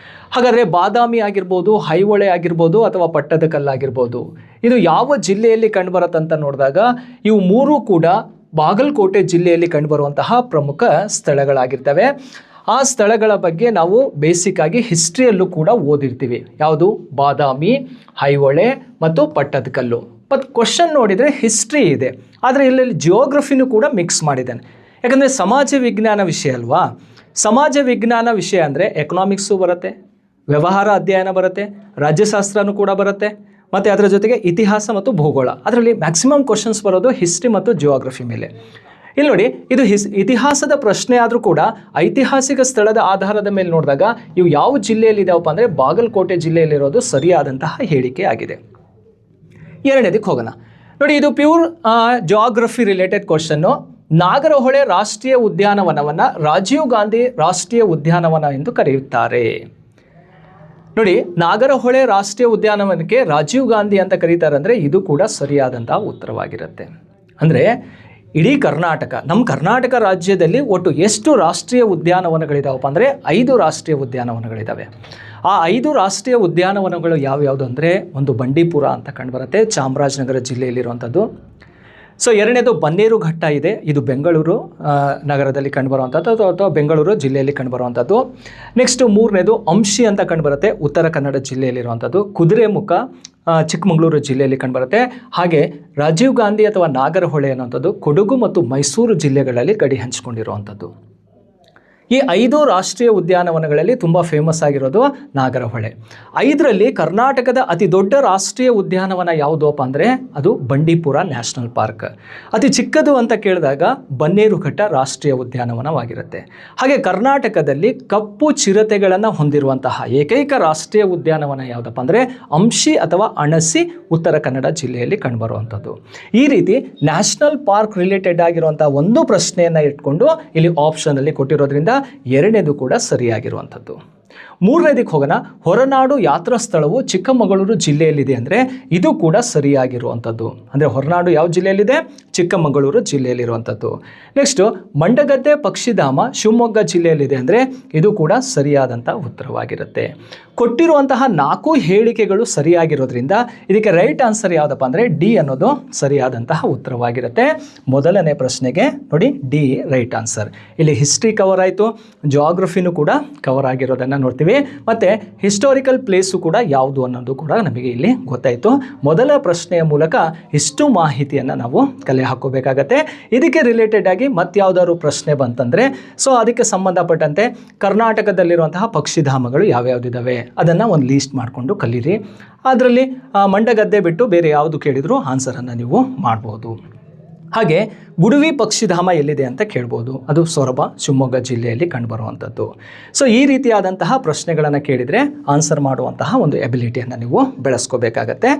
ಹಾಗಾದರೆ ಬಾದಾಮಿ ಆಗಿರ್ಬೋದು, ಐಹೊಳೆ ಆಗಿರ್ಬೋದು ಅಥವಾ ಪಟ್ಟದಕಲ್ಲು ಆಗಿರ್ಬೋದು, ಇದು ಯಾವ ಜಿಲ್ಲೆಯಲ್ಲಿ ಕಂಡುಬರುತ್ತಂತ ನೋಡಿದಾಗ ಇವು 3 ಕೂಡ ಬಾಗಲಕೋಟೆ ಜಿಲ್ಲೆಯಲ್ಲಿ ಕಂಡುಬರುವಂತಹ ಪ್ರಮುಖ ಸ್ಥಳಗಳಾಗಿರ್ತವೆ. ಆ ಸ್ಥಳಗಳ ಬಗ್ಗೆ ನಾವು ಬೇಸಿಕ್ ಆಗಿ ಹಿಸ್ಟ್ರಿಯಲ್ಲೂ ಕೂಡ ಓದಿರ್ತೀವಿ. ಯಾವುದು? ಬಾದಾಮಿ, ಐಹೊಳೆ ಮತ್ತು ಪಟ್ಟದಕಲ್ಲು. ಬಟ್ ಕ್ವಶನ್ ನೋಡಿದರೆ ಹಿಸ್ಟ್ರಿ ಇದೆ, ಆದರೆ ಇಲ್ಲಿ ಜಿಯೋಗ್ರಫಿನೂ ಕೂಡ ಮಿಕ್ಸ್ ಮಾಡಿದ್ದಾನೆ. ಯಾಕಂದರೆ ಸಮಾಜ ವಿಜ್ಞಾನ ವಿಷಯ ಅಲ್ವಾ. ಸಮಾಜ ವಿಜ್ಞಾನ ವಿಷಯ ಅಂದರೆ ಎಕನಾಮಿಕ್ಸು ಬರುತ್ತೆ, ವ್ಯವಹಾರ ಅಧ್ಯಯನ ಬರುತ್ತೆ, ರಾಜ್ಯಶಾಸ್ತ್ರನೂ ಕೂಡ ಬರುತ್ತೆ, ಮತ್ತು ಅದರ ಜೊತೆಗೆ ಇತಿಹಾಸ ಮತ್ತು ಭೂಗೋಳ. ಅದರಲ್ಲಿ ಮ್ಯಾಕ್ಸಿಮಮ್ ಕ್ವಶನ್ಸ್ ಬರೋದು ಹಿಸ್ಟ್ರಿ ಮತ್ತು ಜಿಯೋಗ್ರಫಿ ಮೇಲೆ. ಇಲ್ಲಿ ನೋಡಿ, ಇದು ಇತಿಹಾಸದ ಪ್ರಶ್ನೆ ಆದರೂ ಕೂಡ ಐತಿಹಾಸಿಕ ಸ್ಥಳದ ಆಧಾರದ ಮೇಲೆ ನೋಡಿದಾಗ ಇವು ಯಾವ ಜಿಲ್ಲೆಯಲ್ಲಿ ಇದಾವಪ್ಪ ಅಂದರೆ ಬಾಗಲಕೋಟೆ ಜಿಲ್ಲೆಯಲ್ಲಿರೋದು ಸರಿಯಾದಂತಹ ಹೇಳಿಕೆ ಆಗಿದೆ. ಎರಡನೇದಕ್ಕೆ ಹೋಗೋಣ. ನೋಡಿ, ಇದು ಪ್ಯೂರ್ ಜಿಯೋಗ್ರಫಿ ರಿಲೇಟೆಡ್ ಕ್ವಶನ್ನು. ನಾಗರಹೊಳೆ ರಾಷ್ಟ್ರೀಯ ಉದ್ಯಾನವನವನ್ನು ರಾಜೀವ್ ಗಾಂಧಿ ರಾಷ್ಟ್ರೀಯ ಉದ್ಯಾನವನ ಎಂದು ಕರೆಯುತ್ತಾರೆ. ನೋಡಿ, ನಾಗರಹೊಳೆ ರಾಷ್ಟ್ರೀಯ ಉದ್ಯಾನವನಕ್ಕೆ ರಾಜೀವ್ ಗಾಂಧಿ ಅಂತ ಕರೀತಾರೆ ಅಂದರೆ ಇದು ಕೂಡ ಸರಿಯಾದಂತಹ ಉತ್ತರವಾಗಿರುತ್ತೆ. ಅಂದರೆ ಇಡೀ ಕರ್ನಾಟಕ, ನಮ್ಮ ಕರ್ನಾಟಕ ರಾಜ್ಯದಲ್ಲಿ ಒಟ್ಟು ಎಷ್ಟು ರಾಷ್ಟ್ರೀಯ ಉದ್ಯಾನವನಗಳಿದಾವಪ್ಪ ಅಂದರೆ 5 ರಾಷ್ಟ್ರೀಯ ಉದ್ಯಾನವನಗಳಿದ್ದಾವೆ. ಆ 5 ರಾಷ್ಟ್ರೀಯ ಉದ್ಯಾನವನಗಳು ಯಾವ್ಯಾವುದು ಅಂದರೆ, ಒಂದು ಬಂಡೀಪುರ ಅಂತ ಕಂಡುಬರುತ್ತೆ, ಚಾಮರಾಜನಗರ ಜಿಲ್ಲೆಯಲ್ಲಿರುವಂಥದ್ದು. ಸೊ ಎರಡನೇದು ಬನ್ನೇರುಘಟ್ಟ ಇದೆ, ಇದು ಬೆಂಗಳೂರು ನಗರದಲ್ಲಿ ಕಂಡುಬರುವಂಥದ್ದು ಅಥವಾ ಬೆಂಗಳೂರು ಜಿಲ್ಲೆಯಲ್ಲಿ ಕಂಡುಬರುವಂಥದ್ದು. ನೆಕ್ಸ್ಟ್ 3ನೇದು ಅಂಶಿ ಅಂತ ಕಂಡುಬರುತ್ತೆ, ಉತ್ತರ ಕನ್ನಡ ಜಿಲ್ಲೆಯಲ್ಲಿರುವಂಥದ್ದು. ಕುದುರೆಮುಖ ಚಿಕ್ಕಮಗಳೂರು ಜಿಲ್ಲೆಯಲ್ಲಿ ಕಂಡುಬರುತ್ತೆ. ಹಾಗೆ ರಾಜೀವ್ ಗಾಂಧಿ ಅಥವಾ ನಾಗರಹೊಳೆ ಅನ್ನುವಂಥದ್ದು ಕೊಡಗು ಮತ್ತು ಮೈಸೂರು ಜಿಲ್ಲೆಗಳಲ್ಲಿ ಗಡಿ ಹಂಚಿಕೊಂಡಿರುವಂಥದ್ದು. ಈ 5 ರಾಷ್ಟ್ರೀಯ ಉದ್ಯಾನವನಗಳಲ್ಲಿ ತುಂಬ ಫೇಮಸ್ ಆಗಿರೋದು ನಾಗರಹೊಳೆ. 5ರಲ್ಲಿ ಕರ್ನಾಟಕದ ಅತಿ ದೊಡ್ಡ ರಾಷ್ಟ್ರೀಯ ಉದ್ಯಾನವನ ಯಾವುದಪ್ಪ ಅಂದರೆ ಅದು ಬಂಡೀಪುರ ನ್ಯಾಷನಲ್ ಪಾರ್ಕ್. ಅತಿ ಚಿಕ್ಕದು ಅಂತ ಕೇಳಿದಾಗ ಬನ್ನೇರುಘಟ್ಟ ರಾಷ್ಟ್ರೀಯ ಉದ್ಯಾನವನವಾಗಿರುತ್ತೆ. ಹಾಗೆ ಕರ್ನಾಟಕದಲ್ಲಿ ಕಪ್ಪು ಚಿರತೆಗಳನ್ನು ಹೊಂದಿರುವಂತಹ ಏಕೈಕ ರಾಷ್ಟ್ರೀಯ ಉದ್ಯಾನವನ ಯಾವುದಪ್ಪ ಅಂದರೆ ಅಂಶಿ ಅಥವಾ ಅಣಸಿ, ಉತ್ತರ ಕನ್ನಡ ಜಿಲ್ಲೆಯಲ್ಲಿ ಕಂಡುಬರುವಂಥದ್ದು. ಈ ರೀತಿ ನ್ಯಾಷನಲ್ ಪಾರ್ಕ್ ರಿಲೇಟೆಡ್ ಆಗಿರುವಂಥ ಒಂದು ಪ್ರಶ್ನೆಯನ್ನು ಇಟ್ಕೊಂಡು ಇಲ್ಲಿ ಆಪ್ಷನಲ್ಲಿ ಕೊಟ್ಟಿರೋದ್ರಿಂದ ಎರಡನೇದು ಕೂಡ ಸರಿಯಾಗಿರುವಂಥದ್ದು. 3ನೇದಕ್ಕೆ ಹೋಗೋಣ. ಹೊರನಾಡು ಯಾತ್ರಾ ಸ್ಥಳವು ಚಿಕ್ಕಮಗಳೂರು ಜಿಲ್ಲೆಯಲ್ಲಿದೆ ಅಂದರೆ ಇದು ಕೂಡ ಸರಿಯಾಗಿರುವಂಥದ್ದು. ಅಂದರೆ ಹೊರನಾಡು ಯಾವ ಜಿಲ್ಲೆಯಲ್ಲಿದೆ? ಚಿಕ್ಕಮಗಳೂರು ಜಿಲ್ಲೆಯಲ್ಲಿರುವಂಥದ್ದು. ನೆಕ್ಸ್ಟು ಮಂಡಗದ್ದೆ ಪಕ್ಷಿಧಾಮ ಶಿವಮೊಗ್ಗ ಜಿಲ್ಲೆಯಲ್ಲಿದೆ ಅಂದರೆ ಇದು ಕೂಡ ಸರಿಯಾದಂಥ ಉತ್ತರವಾಗಿರುತ್ತೆ. ಕೊಟ್ಟಿರುವಂತಹ 4 ಹೇಳಿಕೆಗಳು ಸರಿಯಾಗಿರೋದ್ರಿಂದ ಇದಕ್ಕೆ ರೈಟ್ ಆನ್ಸರ್ ಯಾವುದಪ್ಪ ಅಂದರೆ ಡಿ ಅನ್ನೋದು ಸರಿಯಾದಂತಹ ಉತ್ತರವಾಗಿರುತ್ತೆ. ಮೊದಲನೇ ಪ್ರಶ್ನೆಗೆ ನೋಡಿ ಡಿ ರೈಟ್ ಆನ್ಸರ್. ಇಲ್ಲಿ ಹಿಸ್ಟ್ರಿ ಕವರ್ ಆಯಿತು, ಜಿಯೋಗ್ರಫಿನೂ ಕೂಡ ಕವರ್ ಆಗಿರೋದನ್ನು ನೋಡ್ತೀವಿ. ಕಲಿತೀವಿ. ಮತ್ತು ಹಿಸ್ಟಾರಿಕಲ್ ಪ್ಲೇಸು ಕೂಡ ಯಾವುದು ಅನ್ನೋದು ಕೂಡ ನಮಗೆ ಇಲ್ಲಿ ಗೊತ್ತಾಯಿತು. ಮೊದಲ ಪ್ರಶ್ನೆಯ ಮೂಲಕ ಇಷ್ಟು ಮಾಹಿತಿಯನ್ನು ನಾವು ಕಲೆ ಹಾಕೋಬೇಕಾಗತ್ತೆ. ಇದಕ್ಕೆ ರಿಲೇಟೆಡ್ ಆಗಿ ಮತ್ಯಾವುದಾದ್ರು ಪ್ರಶ್ನೆ ಬಂತಂದರೆ ಸೊ ಅದಕ್ಕೆ ಸಂಬಂಧಪಟ್ಟಂತೆ ಕರ್ನಾಟಕದಲ್ಲಿರುವಂತಹ ಪಕ್ಷಿಧಾಮಗಳು ಯಾವ್ಯಾವುದಿದ್ದಾವೆ ಅದನ್ನು ಒಂದು ಲೀಸ್ಟ್ ಮಾಡಿಕೊಂಡು ಕಲೀರಿ. ಅದರಲ್ಲಿ ಮಂಡಗದ್ದೆ ಬಿಟ್ಟು ಬೇರೆ ಯಾವುದು ಕೇಳಿದರೂ ಆನ್ಸರನ್ನು ನೀವು ಮಾಡ್ಬೋದು. ಹಾಗೆ ಗುಡುವಿ ಪಕ್ಷಿಧಾಮ ಎಲ್ಲಿದೆ ಅಂತ ಕೇಳ್ಬೋದು. ಅದು ಸೊರಬ, ಶಿವಮೊಗ್ಗ ಜಿಲ್ಲೆಯಲ್ಲಿ ಕಂಡುಬರುವಂಥದ್ದು. ಸೊ ಈ ರೀತಿಯಾದಂತಹ ಪ್ರಶ್ನೆಗಳನ್ನು ಕೇಳಿದರೆ ಆನ್ಸರ್ ಮಾಡುವಂತಹ ಒಂದು ಎಬಿಲಿಟಿಯನ್ನು ನೀವು ಬೆಳೆಸ್ಕೋಬೇಕಾಗತ್ತೆ.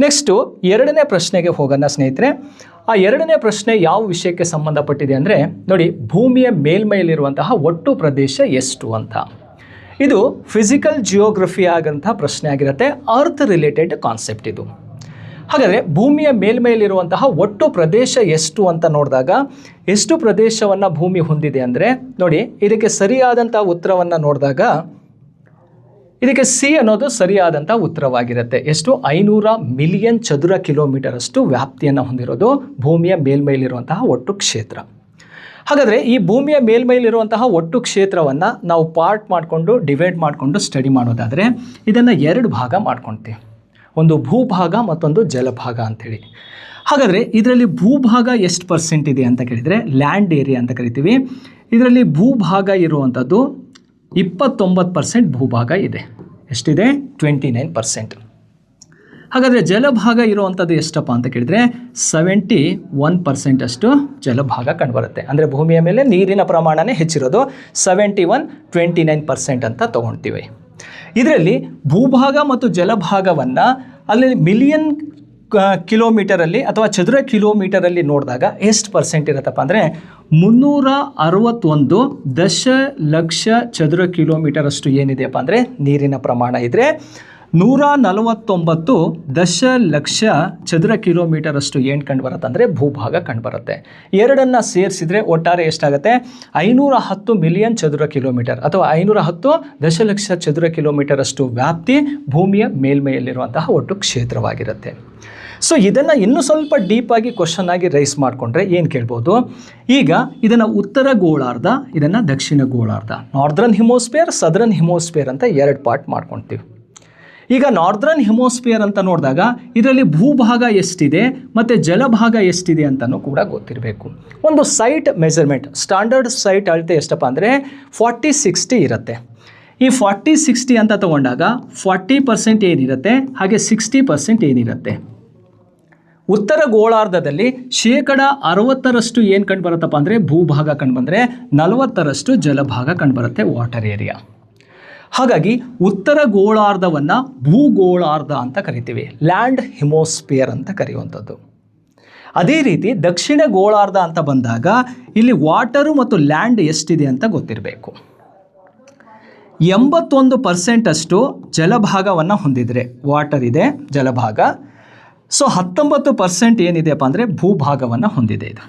ನೆಕ್ಸ್ಟು ಎರಡನೇ ಪ್ರಶ್ನೆಗೆ ಹೋಗೋಣ ಸ್ನೇಹಿತರೆ. ಆ ಎರಡನೇ ಪ್ರಶ್ನೆ ಯಾವ ವಿಷಯಕ್ಕೆ ಸಂಬಂಧಪಟ್ಟಿದೆ ಅಂದರೆ ನೋಡಿ, ಭೂಮಿಯ ಮೇಲ್ಮೈಲಿರುವಂತಹ ಒಟ್ಟು ಪ್ರದೇಶ ಎಷ್ಟು ಅಂತ. ಇದು ಫಿಸಿಕಲ್ ಜಿಯೋಗ್ರಫಿ ಆಗಂಥ ಪ್ರಶ್ನೆ ಆಗಿರುತ್ತೆ. ಅರ್ತ್ ರಿಲೇಟೆಡ್ ಕಾನ್ಸೆಪ್ಟ್ ಇದು. ಹಾಗಾದರೆ ಭೂಮಿಯ ಮೇಲ್ಮೈಲಿರುವಂತಹ ಒಟ್ಟು ಪ್ರದೇಶ ಎಷ್ಟು ಅಂತ ನೋಡಿದಾಗ ಎಷ್ಟು ಪ್ರದೇಶವನ್ನು ಭೂಮಿ ಹೊಂದಿದೆ ಅಂದರೆ ನೋಡಿ, ಇದಕ್ಕೆ ಸರಿಯಾದಂಥ ಉತ್ತರವನ್ನು ನೋಡಿದಾಗ ಇದಕ್ಕೆ ಸಿ ಅನ್ನೋದು ಸರಿಯಾದಂಥ ಉತ್ತರವಾಗಿರುತ್ತೆ. ಎಷ್ಟು? 500 ಮಿಲಿಯನ್ ಚದುರ ಕಿಲೋಮೀಟರ್ ಅಷ್ಟು ವ್ಯಾಪ್ತಿಯನ್ನು ಹೊಂದಿರೋದು ಭೂಮಿಯ ಮೇಲ್ಮೈಲಿರುವಂತಹ ಒಟ್ಟು ಕ್ಷೇತ್ರ. ಹಾಗಾದರೆ ಈ ಭೂಮಿಯ ಮೇಲ್ಮೈಲಿರುವಂತಹ ಒಟ್ಟು ಕ್ಷೇತ್ರವನ್ನು ನಾವು ಪಾರ್ಟ್ ಮಾಡಿಕೊಂಡು ಡಿವೈಡ್ ಮಾಡಿಕೊಂಡು ಸ್ಟಡಿ ಮಾಡೋದಾದರೆ ಇದನ್ನು 2 ಭಾಗ ಮಾಡ್ಕೊಳ್ತೀವಿ. ಒಂದು ಭೂಭಾಗ ಮತ್ತೊಂದು ಜಲಭಾಗ ಅಂಥೇಳಿ. ಹಾಗಾದರೆ ಇದರಲ್ಲಿ ಭೂಭಾಗ ಎಷ್ಟು ಪರ್ಸೆಂಟ್ ಇದೆ ಅಂತ ಕೇಳಿದರೆ ಲ್ಯಾಂಡ್ ಏರಿಯಾ ಅಂತ ಕರಿತೀವಿ. ಇದರಲ್ಲಿ ಭೂಭಾಗ ಇರುವಂಥದ್ದು 29% ಭೂಭಾಗ ಇದೆ. ಎಷ್ಟಿದೆ? 29%. ಹಾಗಾದರೆ ಜಲಭಾಗ ಇರುವಂಥದ್ದು ಎಷ್ಟಪ್ಪ ಅಂತ ಕೇಳಿದರೆ 71% ಅಷ್ಟು ಜಲಭಾಗ ಕಂಡುಬರುತ್ತೆ. ಅಂದರೆ ಭೂಮಿಯ ಮೇಲೆ ನೀರಿನ ಪ್ರಮಾಣನೇ ಹೆಚ್ಚಿರೋದು 71, 29% ಅಂತ ತೊಗೊಳ್ತೀವಿ. ಇದರಲ್ಲಿ ಭೂಭಾಗ ಮತ್ತು ಜಲಭಾಗವನ್ನು ಅಲ್ಲಿ ಮಿಲಿಯನ್ ಕಿಲೋಮೀಟರಲ್ಲಿ ಅಥವಾ ಚದುರ ಕಿಲೋಮೀಟರಲ್ಲಿ ನೋಡಿದಾಗ ಎಷ್ಟು ಪರ್ಸೆಂಟ್ ಇರುತ್ತಪ್ಪ ಅಂದರೆ 361 ದಶಲಕ್ಷ ಚದುರ ಕಿಲೋಮೀಟರ್ ಅಷ್ಟು ಏನಿದೆಯಪ್ಪ ಅಂದರೆ ನೀರಿನ ಪ್ರಮಾಣ ಇದ್ದರೆ 149 ದಶಲಕ್ಷ ಚದುರ ಕಿಲೋಮೀಟರ್ ಅಷ್ಟು ಏನು ಕಂಡುಬರುತ್ತೆ ಅಂದರೆ ಭೂಭಾಗ ಕಂಡುಬರುತ್ತೆ. ಎರಡನ್ನು ಸೇರಿಸಿದರೆ ಒಟ್ಟಾರೆ ಎಷ್ಟಾಗುತ್ತೆ? 510 ಮಿಲಿಯನ್ ಚದುರ ಕಿಲೋಮೀಟರ್ ಅಥವಾ 510 ದಶಲಕ್ಷ ಚದುರ ಕಿಲೋಮೀಟರ್ ಅಷ್ಟು ವ್ಯಾಪ್ತಿ ಭೂಮಿಯ ಮೇಲ್ಮೈಯಲ್ಲಿರುವಂತಹ ಒಟ್ಟು ಕ್ಷೇತ್ರವಾಗಿರುತ್ತೆ. ಸೊ ಇದನ್ನು ಇನ್ನೂ ಸ್ವಲ್ಪ ಡೀಪಾಗಿ ಕ್ವಶನ್ ಆಗಿ ರೈಸ್ ಮಾಡಿಕೊಂಡ್ರೆ ಏನು ಕೇಳ್ಬೋದು? ಈಗ ಇದನ್ನು ಉತ್ತರ ಗೋಳಾರ್ಧ, ಇದನ್ನು ದಕ್ಷಿಣ ಗೋಳಾರ್ಧ, ನಾರ್ದರ್ನ್ ಹಿಮೋಸ್ಫಿಯರ್, ಸದರ್ನ್ ಹಿಮೋಸ್ಫಿಯರ್ ಅಂತ 2 ಪಾರ್ಟ್ ಮಾಡ್ಕೊಳ್ತೀವಿ. ಈಗ ನಾರ್ದರ್ನ್ ಹೆಮೋಸ್ಫಿಯರ್ ಅಂತ ನೋಡಿದಾಗ ಇದರಲ್ಲಿ ಭೂಭಾಗ ಎಷ್ಟಿದೆ ಮತ್ತು ಜಲಭಾಗ ಎಷ್ಟಿದೆ ಅಂತಲೂ ಕೂಡ ಗೊತ್ತಿರಬೇಕು. ಒಂದು ಸೈಟ್ ಮೆಜರ್ಮೆಂಟ್, ಸ್ಟ್ಯಾಂಡರ್ಡ್ ಸೈಟ್ ಅಳತೆ ಎಷ್ಟಪ್ಪ ಅಂದರೆ 40-60 ಇರುತ್ತೆ. ಈ 40-60 ಅಂತ ತೊಗೊಂಡಾಗ 40% ಏನಿರುತ್ತೆ, ಹಾಗೆ 60% ಏನಿರುತ್ತೆ. ಉತ್ತರ ಗೋಳಾರ್ಧದಲ್ಲಿ 60% ಏನು ಕಂಡುಬರುತ್ತಪ್ಪ ಅಂದರೆ ಭೂಭಾಗ ಕಂಡುಬಂದರೆ 40% ಜಲಭಾಗ ಕಂಡುಬರುತ್ತೆ, ವಾಟರ್ ಏರಿಯಾ. ಹಾಗಾಗಿ ಉತ್ತರ ಗೋಳಾರ್ಧವನ್ನು ಭೂಗೋಳಾರ್ಧ ಅಂತ ಕರಿತೀವಿ, ಲ್ಯಾಂಡ್ ಹಿಮೋಸ್ಫಿಯರ್ ಅಂತ ಕರೆಯುವಂಥದ್ದು. ಅದೇ ರೀತಿ ದಕ್ಷಿಣ ಗೋಳಾರ್ಧ ಅಂತ ಬಂದಾಗ ಇಲ್ಲಿ ವಾಟರು ಮತ್ತು ಲ್ಯಾಂಡ್ ಎಷ್ಟಿದೆ ಅಂತ ಗೊತ್ತಿರಬೇಕು. 81% ಅಷ್ಟು ಜಲಭಾಗವನ್ನು ಹೊಂದಿದರೆ, ವಾಟರ್ ಇದೆ, ಜಲಭಾಗ. ಸೊ 19% ಏನಿದೆಯಪ್ಪ ಅಂದರೆ ಭೂಭಾಗವನ್ನು ಹೊಂದಿದೆ. ಇದು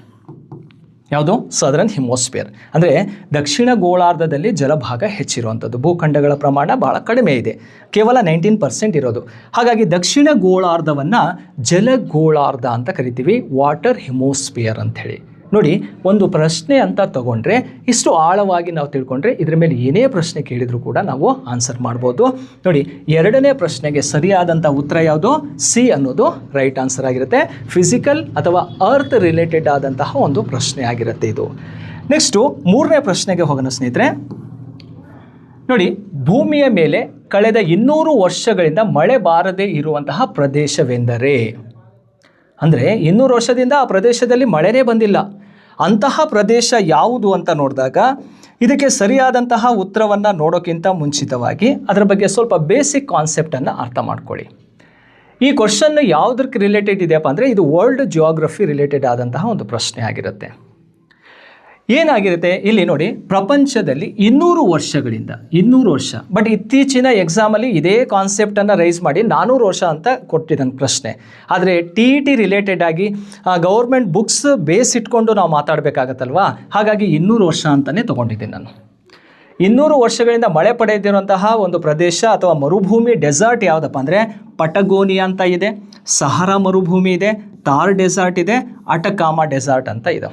ಯಾವುದು? ಸದರ್ನ್ ಹಿಮೋಸ್ಫಿಯರ್. ಅಂದರೆ ದಕ್ಷಿಣ ಗೋಳಾರ್ಧದಲ್ಲಿ ಜಲಭಾಗ ಹೆಚ್ಚಿರುವಂಥದ್ದು, ಭೂಖಂಡಗಳ ಪ್ರಮಾಣ ಭಾಳ ಕಡಿಮೆ ಇದೆ, ಕೇವಲ 19% ಇರೋದು. ಹಾಗಾಗಿ ದಕ್ಷಿಣ ಗೋಳಾರ್ಧವನ್ನು ಜಲಗೋಳಾರ್ಧ ಅಂತ ಕರಿತೀವಿ, ವಾಟರ್ ಹಿಮೋಸ್ಫಿಯರ್ ಅಂಥೇಳಿ. ನೋಡಿ, ಒಂದು ಪ್ರಶ್ನೆ ಅಂತ ತಗೊಂಡ್ರೆ ಇಷ್ಟು ಆಳವಾಗಿ ನಾವು ತಿಳ್ಕೊಂಡ್ರೆ ಇದ್ರ ಮೇಲೆ ಏನೇ ಪ್ರಶ್ನೆ ಕೇಳಿದರೂ ಕೂಡ ನಾವು ಆನ್ಸರ್ ಮಾಡ್ಬೋದು. ನೋಡಿ, ಎರಡನೇ ಪ್ರಶ್ನೆಗೆ ಸರಿಯಾದಂಥ ಉತ್ತರ ಯಾವುದು? ಸಿ ಅನ್ನೋದು ರೈಟ್ ಆನ್ಸರ್ ಆಗಿರುತ್ತೆ. ಫಿಸಿಕಲ್ ಅಥವಾ ಅರ್ತ್ ರಿಲೇಟೆಡ್ ಆದಂತಹ ಒಂದು ಪ್ರಶ್ನೆ ಆಗಿರುತ್ತೆ ಇದು. ನೆಕ್ಸ್ಟು ಮೂರನೇ ಪ್ರಶ್ನೆಗೆ ಹೋಗೋಣ ಸ್ನೇಹಿತರೆ. ನೋಡಿ, ಭೂಮಿಯ ಮೇಲೆ ಕಳೆದ 200 ವರ್ಷಗಳಿಂದ ಮಳೆ ಬಾರದೇ ಇರುವಂತಹ ಪ್ರದೇಶವೆಂದರೆ, ಅಂದರೆ 200 ವರ್ಷದಿಂದ ಆ ಪ್ರದೇಶದಲ್ಲಿ ಮಳೆನೇ ಬಂದಿಲ್ಲ, ಅಂತಹ ಪ್ರದೇಶ ಯಾವುದು ಅಂತ ನೋಡಿದಾಗ ಇದಕ್ಕೆ ಸರಿಯಾದಂತಹ ಉತ್ತರವನ್ನು ನೋಡೋಕ್ಕಿಂತ ಮುಂಚಿತವಾಗಿ ಅದರ ಬಗ್ಗೆ ಸ್ವಲ್ಪ ಬೇಸಿಕ್ ಕಾನ್ಸೆಪ್ಟನ್ನು ಅರ್ಥ ಮಾಡ್ಕೊಳ್ಳಿ. ಈ ಕ್ವಶನ್ ಯಾವುದಕ್ಕೆ ರಿಲೇಟೆಡ್ ಇದೆಯಪ್ಪ ಅಂದರೆ ಇದು ವರ್ಲ್ಡ್ ಜಿಯೋಗ್ರಫಿ ರಿಲೇಟೆಡ್ ಆದಂತಹ ಒಂದು ಪ್ರಶ್ನೆ ಆಗಿರುತ್ತೆ. ಏನಾಗಿರುತ್ತೆ ಇಲ್ಲಿ ನೋಡಿ, ಪ್ರಪಂಚದಲ್ಲಿ 200 ವರ್ಷಗಳಿಂದ 200 ವರ್ಷ, ಬಟ್ ಇತ್ತೀಚಿನ ಎಕ್ಸಾಮಲ್ಲಿ ಇದೇ ಕಾನ್ಸೆಪ್ಟನ್ನು ರೈಸ್ ಮಾಡಿ 400 ವರ್ಷ ಅಂತ ಕೊಟ್ಟಿದ್ದಾನೆ ಪ್ರಶ್ನೆ. ಆದರೆ TET ರಿಲೇಟೆಡ್ ಆಗಿ ಗೌರ್ಮೆಂಟ್ ಬುಕ್ಸ್ ಬೇಸ್ ಇಟ್ಕೊಂಡು ನಾವು ಮಾತಾಡಬೇಕಾಗತ್ತಲ್ವಾ, ಹಾಗಾಗಿ 200 ವರ್ಷ ಅಂತಲೇ ತೊಗೊಂಡಿದ್ದೀನಿ ನಾನು. 200 ವರ್ಷಗಳಿಂದ ಮಳೆ ಪಡೆದಿರುವಂತಹ ಒಂದು ಪ್ರದೇಶ ಅಥವಾ ಮರುಭೂಮಿ ಡೆಸರ್ಟ್ ಯಾವುದಪ್ಪ ಅಂದರೆ ಪಟಗೋನಿಯಾ ಅಂತ ಇದೆ, ಸಹರಾ ಮರುಭೂಮಿ ಇದೆ, ಥಾರ್ ಡೆಸರ್ಟ್ ಇದೆ, ಅಟಕಾಮಾ ಡೆಸರ್ಟ್ ಅಂತ ಇದೆ.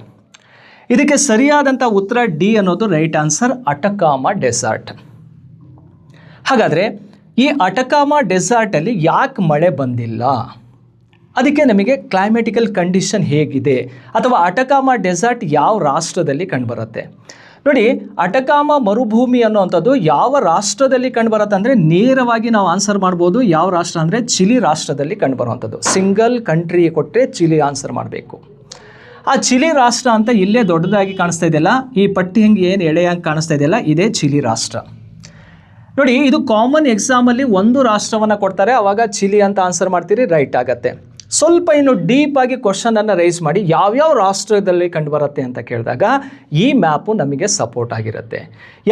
ಇದಕ್ಕೆ ಸರಿಯಾದಂಥ ಉತ್ತರ ಡಿ ಅನ್ನೋದು ರೈಟ್ ಆನ್ಸರ್, ಅಟಕಾಮಾ ಡೆಸರ್ಟ್. ಹಾಗಾದರೆ ಈ ಅಟಕಾಮ ಡೆಸರ್ಟಲ್ಲಿ ಯಾಕೆ ಮಳೆ ಬಂದಿಲ್ಲ? ಅದಕ್ಕೆ ನಮಗೆ ಕ್ಲೈಮೆಟಿಕಲ್ ಕಂಡೀಷನ್ ಹೇಗಿದೆ, ಅಥವಾ ಅಟಕಾಮ ಡೆಸರ್ಟ್ ಯಾವ ರಾಷ್ಟ್ರದಲ್ಲಿ ಕಂಡುಬರುತ್ತೆ? ನೋಡಿ, ಅಟಕಾಮ ಮರುಭೂಮಿ ಅನ್ನುವಂಥದ್ದು ಯಾವ ರಾಷ್ಟ್ರದಲ್ಲಿ ಕಂಡುಬರುತ್ತೆ ಅಂದರೆ ನೇರವಾಗಿ ನಾವು ಆನ್ಸರ್ ಮಾಡ್ಬೋದು. ಯಾವ ರಾಷ್ಟ್ರ ಅಂದರೆ ಚಿಲಿ ರಾಷ್ಟ್ರದಲ್ಲಿ ಕಂಡುಬರುವಂಥದ್ದು. ಸಿಂಗಲ್ ಕಂಟ್ರಿ ಕೊಟ್ಟರೆ ಚಿಲಿ ಆನ್ಸರ್ ಮಾಡಬೇಕು. ಆ ಚಿಲಿ ರಾಷ್ಟ್ರ ಅಂತ ಇಲ್ಲೇ ದೊಡ್ಡದಾಗಿ ಕಾಣಿಸ್ತಾ ಇದೆಯಲ್ಲ, ಈ ಪಟ್ಟಿ ಹಿಂಗೆ ಏನು ಎಳೆಯಾಗಿ ಕಾಣಿಸ್ತಾ ಇದೆಯಲ್ಲ, ಇದೇ ಚಿಲಿ ರಾಷ್ಟ್ರ. ನೋಡಿ, ಇದು ಕಾಮನ್ ಎಕ್ಸಾಮಲ್ಲಿ ಒಂದು ರಾಷ್ಟ್ರವನ್ನು ಕೊಡ್ತಾರೆ, ಆವಾಗ ಚಿಲಿ ಅಂತ ಆನ್ಸರ್ ಮಾಡ್ತೀರಿ, ರೈಟ್ ಆಗತ್ತೆ. ಸ್ವಲ್ಪ ಇನ್ನು ಡೀಪಾಗಿ ಕ್ವಶನನ್ನು ರೈಸ್ ಮಾಡಿ ಯಾವ್ಯಾವ ರಾಷ್ಟ್ರದಲ್ಲಿ ಕಂಡುಬರುತ್ತೆ ಅಂತ ಕೇಳಿದಾಗ ಈ ಮ್ಯಾಪು ನಮಗೆ ಸಪೋರ್ಟ್ ಆಗಿರುತ್ತೆ.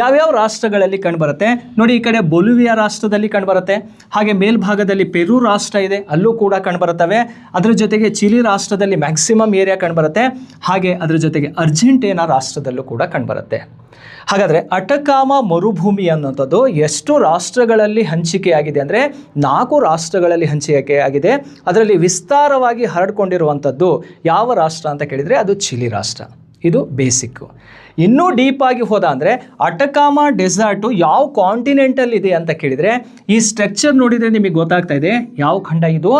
ಯಾವ್ಯಾವ ರಾಷ್ಟ್ರಗಳಲ್ಲಿ ಕಂಡುಬರುತ್ತೆ ನೋಡಿ, ಈ ಕಡೆ ಬೊಲಿವಿಯಾ ರಾಷ್ಟ್ರದಲ್ಲಿ ಕಂಡುಬರುತ್ತೆ, ಹಾಗೆ ಮೇಲ್ಭಾಗದಲ್ಲಿ ಪೆರು ರಾಷ್ಟ್ರ ಇದೆ, ಅಲ್ಲೂ ಕೂಡ ಕಂಡುಬರುತ್ತವೆ. ಅದರ ಜೊತೆಗೆ ಚಿಲಿ ರಾಷ್ಟ್ರದಲ್ಲಿ ಮ್ಯಾಕ್ಸಿಮಮ್ ಏರಿಯಾ ಕಂಡುಬರುತ್ತೆ, ಹಾಗೆ ಅದರ ಜೊತೆಗೆ ಅರ್ಜೆಂಟೀನಾ ರಾಷ್ಟ್ರದಲ್ಲೂ ಕೂಡ ಕಂಡುಬರುತ್ತೆ. ಹಾಗಾದರೆ ಅಟಕಾಮ ಮರುಭೂಮಿ ಅನ್ನೋಂಥದ್ದು ಎಷ್ಟು ರಾಷ್ಟ್ರಗಳಲ್ಲಿ ಹಂಚಿಕೆಯಾಗಿದೆ ಅಂದರೆ 4 ರಾಷ್ಟ್ರಗಳಲ್ಲಿ ಹಂಚಿಕೆಯಾಗಿದೆ. ಅದರಲ್ಲಿ ವಿಸ್ತಾರವಾಗಿ ಹರಡ್ಕೊಂಡಿರುವಂಥದ್ದು ಯಾವ ರಾಷ್ಟ್ರ ಅಂತ ಕೇಳಿದರೆ ಅದು ಚಿಲಿ ರಾಷ್ಟ್ರ. ಇದು ಬೇಸಿಕ್ಕು. ಇನ್ನೂ ಡೀಪಾಗಿ ಹೋದ ಅಂದರೆ ಅಟಕಾಮ ಡೆಸರ್ಟು ಯಾವ ಕಾಂಟಿನೆಂಟಲ್ಲಿ ಇದೆ ಅಂತ ಕೇಳಿದರೆ ಈ ಸ್ಟ್ರಕ್ಚರ್ ನೋಡಿದರೆ ನಿಮಗೆ ಗೊತ್ತಾಗ್ತಾ ಇದೆ ಯಾವ ಖಂಡ ಇದು,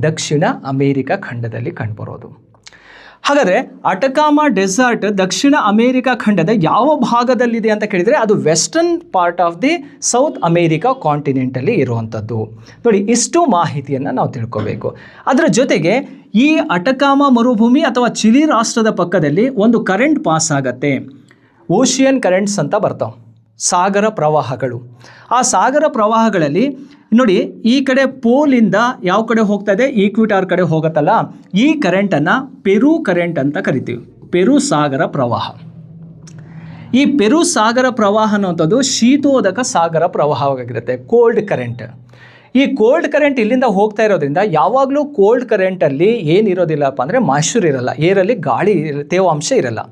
ದಕ್ಷಿಣ ಅಮೇರಿಕ ಖಂಡದಲ್ಲಿ ಕಂಡುಬರೋದು. ಹಾಗಾದರೆ ಅಟಕಾಮ ಡೆಸರ್ಟ್ ದಕ್ಷಿಣ ಅಮೇರಿಕ ಖಂಡದ ಯಾವ ಭಾಗದಲ್ಲಿದೆ ಅಂತ ಕೇಳಿದರೆ ಅದು western part of the South America ಕಾಂಟಿನೆಂಟಲ್ಲಿ ಇರುವಂಥದ್ದು. ನೋಡಿ, ಇಷ್ಟು ಮಾಹಿತಿಯನ್ನು ನಾವು ತಿಳ್ಕೋಬೇಕು. ಅದರ ಜೊತೆಗೆ ಈ ಅಟಕಾಮ ಮರುಭೂಮಿ ಅಥವಾ ಚಿಲಿ ರಾಷ್ಟ್ರದ ಪಕ್ಕದಲ್ಲಿ ಒಂದು ಕರೆಂಟ್ ಪಾಸ್ ಆಗತ್ತೆ, ಓಷಿಯನ್ ಕರೆಂಟ್ಸ್ ಅಂತ ಬರ್ತಾವೆ, ಸಾಗರ ಪ್ರವಾಹಗಳು. ಆ ಸಾಗರ ಪ್ರವಾಹಗಳಲ್ಲಿ ನೋಡಿ, ಈ ಕಡೆ ಪೋಲಿಂದ ಯಾವ ಕಡೆ ಹೋಗ್ತಾ ಇದೆ, ಈಕ್ವಿಟಾರ್ ಕಡೆ ಹೋಗುತ್ತಲ್ಲ, ಈ ಕರೆಂಟನ್ನು ಪೆರು ಕರೆಂಟ್ ಅಂತ ಕರಿತೀವಿ, ಪೆರು ಸಾಗರ ಪ್ರವಾಹ. ಈ ಪೆರು ಸಾಗರ ಪ್ರವಾಹ ಅನ್ನುವಂಥದ್ದು ಶೀತೋದಕ ಸಾಗರ ಪ್ರವಾಹವಾಗಿರುತ್ತೆ, ಕೋಲ್ಡ್ ಕರೆಂಟ್. ಈ ಕೋಲ್ಡ್ ಕರೆಂಟ್ ಇಲ್ಲಿಂದ ಹೋಗ್ತಾ ಇರೋದ್ರಿಂದ ಯಾವಾಗಲೂ ಕೋಲ್ಡ್ ಕರೆಂಟಲ್ಲಿ ಏನಿರೋದಿಲ್ಲಪ್ಪ ಅಂದರೆ ಮಾಯ್ಶ್ಚರ್ ಇರಲ್ಲ, ಏರಲ್ಲಿ ಗಾಳಿ ತೇವಾಂಶ ಇರಲ್ಲ.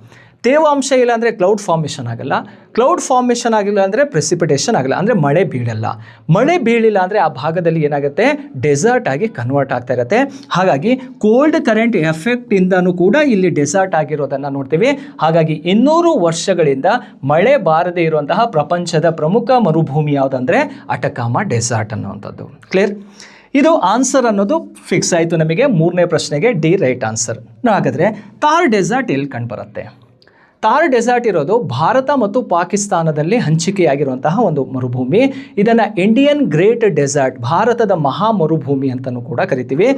ತೇವಾಂಶ ಇಲ್ಲ ಅಂದರೆ ಕ್ಲೌಡ್ ಫಾರ್ಮೇಷನ್ ಆಗಲ್ಲ, ಕ್ಲೌಡ್ ಫಾರ್ಮೇಷನ್ ಆಗಿಲ್ಲ ಅಂದರೆ ಪ್ರೆಸಿಪಿಟೇಷನ್ ಆಗಲ್ಲ, ಅಂದರೆ ಮಳೆ ಬೀಳಲ್ಲ. ಮಳೆ ಬೀಳಿಲ್ಲ ಅಂದರೆ ಆ ಭಾಗದಲ್ಲಿ ಏನಾಗುತ್ತೆ, ಡೆಸರ್ಟ್ ಆಗಿ ಕನ್ವರ್ಟ್ ಆಗ್ತಾ ಇರುತ್ತೆ. ಹಾಗಾಗಿ ಕೋಲ್ಡ್ ಕರೆಂಟ್ ಎಫೆಕ್ಟಿಂದನೂ ಕೂಡ ಇಲ್ಲಿ ಡೆಸರ್ಟ್ ಆಗಿರೋದನ್ನು ನೋಡ್ತೀವಿ. ಹಾಗಾಗಿ 200 ವರ್ಷಗಳಿಂದ ಮಳೆ ಬಾರದೇ ಇರುವಂತಹ ಪ್ರಪಂಚದ ಪ್ರಮುಖ ಮರುಭೂಮಿ ಯಾವುದಂದರೆ ಅಟಕಾಮ ಡೆಸರ್ಟ್ ಅನ್ನುವಂಥದ್ದು. ಕ್ಲಿಯರ್? ಇದು ಆನ್ಸರ್ ಅನ್ನೋದು ಫಿಕ್ಸ್ ಆಯಿತು ನಮಗೆ. 3ನೇ ಪ್ರಶ್ನೆಗೆ ಡಿ ರೈಟ್ ಆನ್ಸರ್. ಹಾಗಾದರೆ ಥಾರ್ ಡೆಸರ್ಟ್ ಎಲ್ಲಿ ಕಂಡುಬರುತ್ತೆ? ಥಾರ್ ಡೆಸರ್ಟ್ ಇರೋದು ಭಾರತ ಮತ್ತು ಪಾಕಿಸ್ತಾನದಲ್ಲಿ ಹಂಚಿಕೆಯಾಗಿರುವಂತಹ ಒಂದು ಮರುಭೂಮಿ. ಇದನ್ನು ಇಂಡಿಯನ್ ಗ್ರೇಟ್ ಡೆಸರ್ಟ್, ಭಾರತದ ಮಹಾ ಮರುಭೂಮಿ ಅಂತಲೂ ಕೂಡ ಕರಿತೀವಿ.